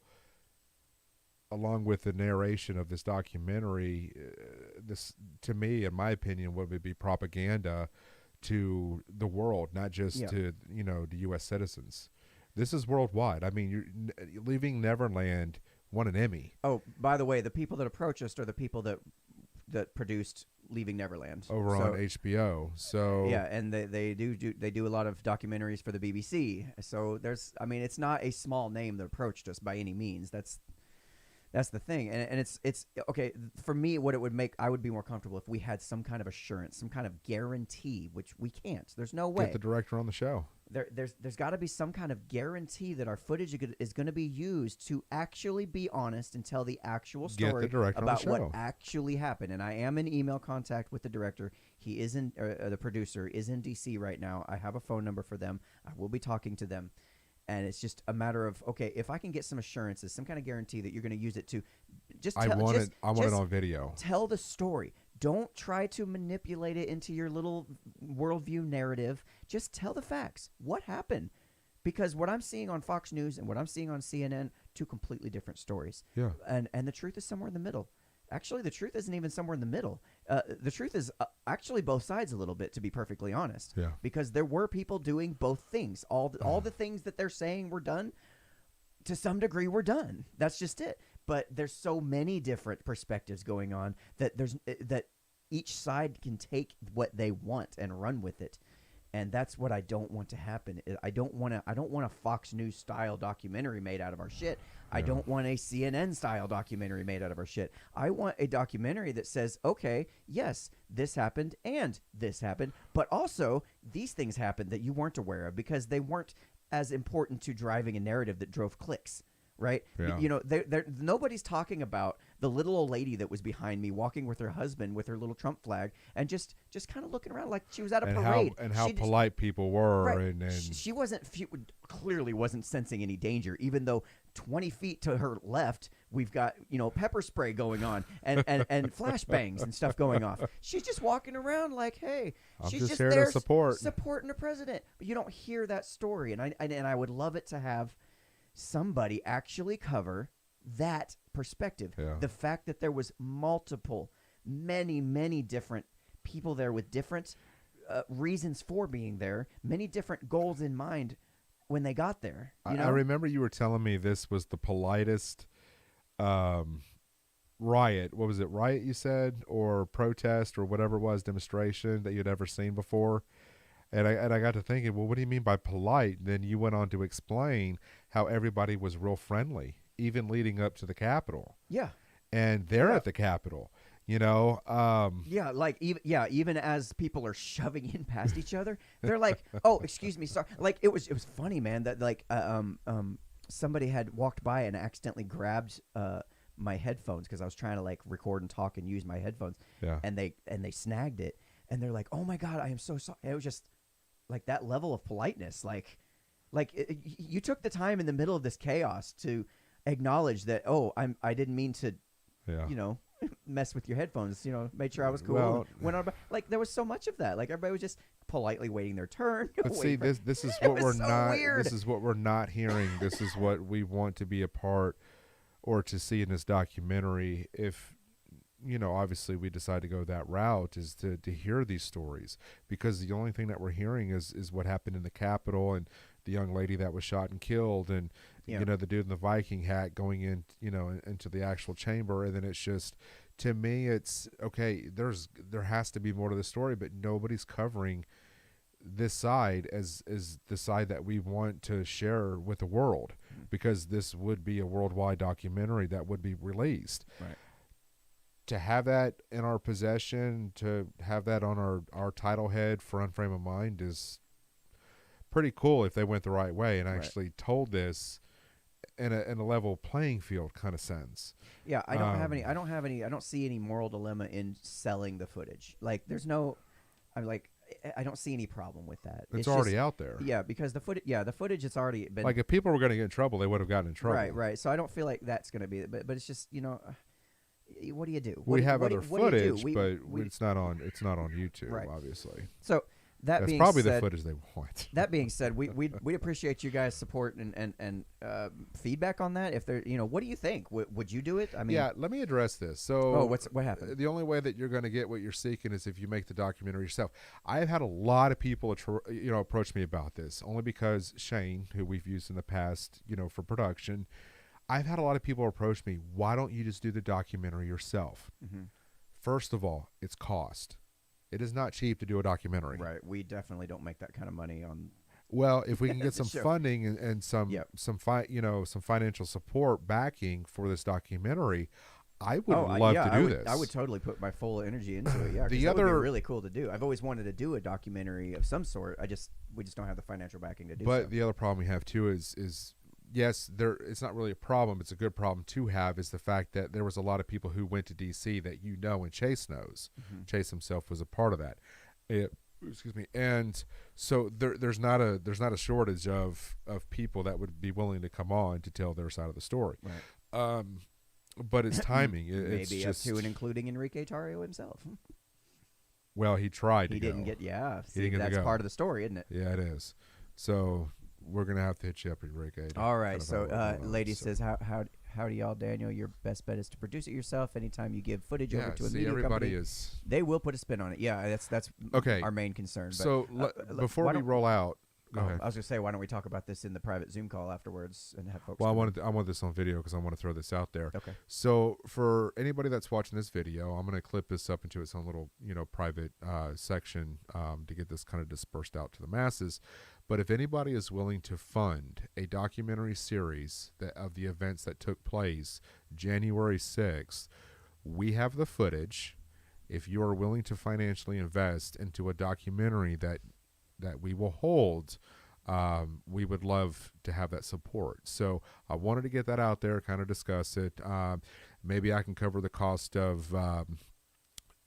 along with the narration of this documentary, this, to me, in my opinion, would be propaganda to the world, not just to the U.S. citizens. This is worldwide. I mean, you're Leaving Neverland won an Emmy. Oh, by the way, the people that approached us are the people that produced Leaving Neverland Over on HBO. So yeah, and they do a lot of documentaries for the BBC. So it's not a small name that approached us by any means. That's the thing, and it's okay for me. What it would make, I would be more comfortable if we had some kind of assurance, some kind of guarantee, which we can't. There's no way. Get the director on the show. There's got to be some kind of guarantee that our footage is going to be used to actually be honest and tell the actual story about what actually happened. And I am in email contact with the director. He is the producer is in DC right now. I have a phone number for them. I will be talking to them. And it's just a matter of, okay, if I can get some assurances, some kind of guarantee that you're going to use it to just I want it on video. Tell the story. Don't try to manipulate it into your little worldview narrative. Just tell the facts. What happened? Because what I'm seeing on Fox News and what I'm seeing on CNN, 2 completely different stories. Yeah. And the truth is somewhere in the middle. Actually, the truth isn't even somewhere in the middle. The truth is actually both sides a little bit, to be perfectly honest. Yeah. Because there were people doing both things. All the things that they're saying were done, to some degree, were done. That's just it. But there's so many different perspectives going on that each side can take what they want and run with it. And that's what I don't want to happen. I don't want a Fox News style documentary made out of our shit. I don't want a CNN style documentary made out of our shit. I want a documentary that says, okay, yes, this happened and this happened, but also these things happened that you weren't aware of because they weren't as important to driving a narrative that drove clicks. Right? Yeah. Nobody's talking about the little old lady that was behind me walking with her husband with her little Trump flag and just kind of looking around like she was at a parade. How polite people were. Right. And she clearly wasn't sensing any danger, even though 20 feet to her left, we've got, pepper spray going on and flashbangs and stuff going off. She's just walking around like, hey, she's just here there to supporting the president. But you don't hear that story. And I would love it to have somebody actually cover that perspective. Yeah. The fact that there was many different people there with different reasons for being there, many different goals in mind when they got there. I remember you were telling me this was the politest riot. What was it? Riot, you said, or protest, or whatever it was, demonstration that you'd ever seen before. And I got to thinking, well, what do you mean by polite? Then you went on to explain how everybody was real friendly, even leading up to the Capitol. Yeah. And they're at the Capitol, you know. Yeah, like even as people are shoving in past each other, they're like, "Oh, excuse me, sorry." Like it was funny, man. That like somebody had walked by and accidentally grabbed my headphones because I was trying to like record and talk and use my headphones. Yeah. And they snagged it, and they're like, "Oh my God, I am so sorry." And it was just like that level of politeness, you took the time in the middle of this chaos to acknowledge that. Oh, I didn't mean to. Yeah. You know, mess with your headphones, made sure I was cool. Well, went on, like there was so much of that. Like everybody was just politely waiting their turn. But see, this is what we're not. This is what we're not hearing. This is what we want to be a part or to see in this documentary. If obviously we decide to go that route, is to hear these stories, because the only thing that we're hearing is what happened in the Capitol and the young lady that was shot and killed, and the dude in the Viking hat going in, into the actual chamber. And then it's just, to me, it's okay. There has to be more to the story, but nobody's covering this side as the side that we want to share with the world, because this would be a worldwide documentary that would be released. Right. To have that in our possession, to have that on our title head for Unframe of Mind is pretty cool if they went the right way and actually told this in a level playing field kind of sense. Yeah, I don't see any moral dilemma in selling the footage. Like I don't see any problem with that. It's already just out there. Yeah, because the footage it's already been, like, if people were going to get in trouble, they would have gotten in trouble. Right. So I don't feel like that's going to be, but it's just, what do you do? We have other footage, but it's not on YouTube, Right. obviously. So That's probably the footage they want. That being said, we appreciate you guys' support and feedback on that. If there, what do you think? Would you do it? I mean, yeah. Let me address this. So, what happened? The only way that you're going to get what you're seeking is if you make the documentary yourself. I've had a lot of people, approach me about this, only because Shane, who we've used in the past, for production, I've had a lot of people approach me. Why don't you just do the documentary yourself? Mm-hmm. First of all, it's cost. It is not cheap to do a documentary. Right. We definitely don't make that kind of money on. Well, if we can get some funding and some financial support backing for this documentary, I would love to do this. I would totally put my full energy into it. Yeah, that would be really cool to do. I've always wanted to do a documentary of some sort. We just don't have the financial backing to do. But the other problem we have too is yes, it's not really a problem. It's a good problem to have, is the fact that there was a lot of people who went to DC that and Chase knows. Mm-hmm. Chase himself was a part of that. Excuse me. And so there's not a shortage of people that would be willing to come on to tell their side of the story. Right. But it's timing. Maybe up to and including Enrique Tarrio himself. Well, he tried. He didn't get. Yeah. See, that's part of the story, isn't it? Yeah, it is. So we're gonna have to hit you up, Enrique. All right. So, lady says, how do y'all, Daniel? Your best bet is to produce it yourself. Anytime you give footage over to a media company, they will put a spin on it. Yeah, that's okay. Our main concern. But, so before we roll out, go ahead. I was gonna say, why don't we talk about this in the private Zoom call afterwards and have folks? Well, I want this on video because I want to throw this out there. Okay. So for anybody that's watching this video, I'm gonna clip this up into its own little private section to get this kind of dispersed out to the masses. But if anybody is willing to fund a documentary series of the events that took place January 6th, we have the footage. If you are willing to financially invest into a documentary that we will hold, we would love to have that support. So I wanted to get that out there, kind of discuss it. Maybe I can cover the cost of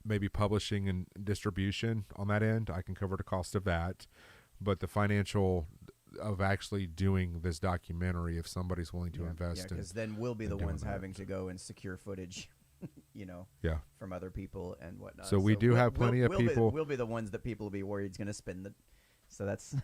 maybe publishing and distribution on that end. I can cover the cost of that. But the financial of actually doing this documentary, if somebody's willing to invest, because then we'll be the ones having to go and secure footage, from other people and whatnot. So we do have plenty of people. We'll be the ones that people will be worried is going to spend the. So that's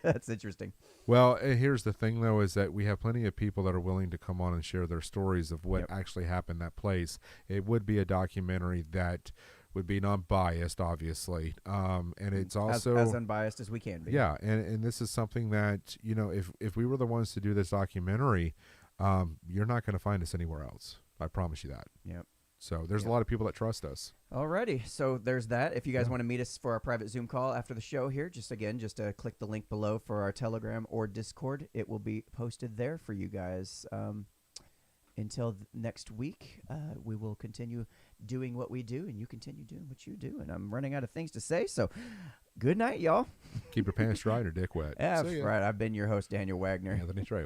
that's interesting. Well, here's the thing, though, is that we have plenty of people that are willing to come on and share their stories of what actually happened that place. It would be a documentary that would be non-biased, obviously, and it's also as unbiased as we can be. Yeah, and this is something that if we were the ones to do this documentary, you're not going to find us anywhere else. I promise you that. Yep. So there's a lot of people that trust us. Alrighty, so there's that. If you guys want to meet us for our private Zoom call after the show here, just click the link below for our Telegram or Discord. It will be posted there for you guys. Until next week, we will continue doing what we do, and you continue doing what you do. And I'm running out of things to say, so good night, y'all. Keep your pants dry and your dick wet. Yeah, right. I've been your host, Daniel Wagner. Anthony Trey.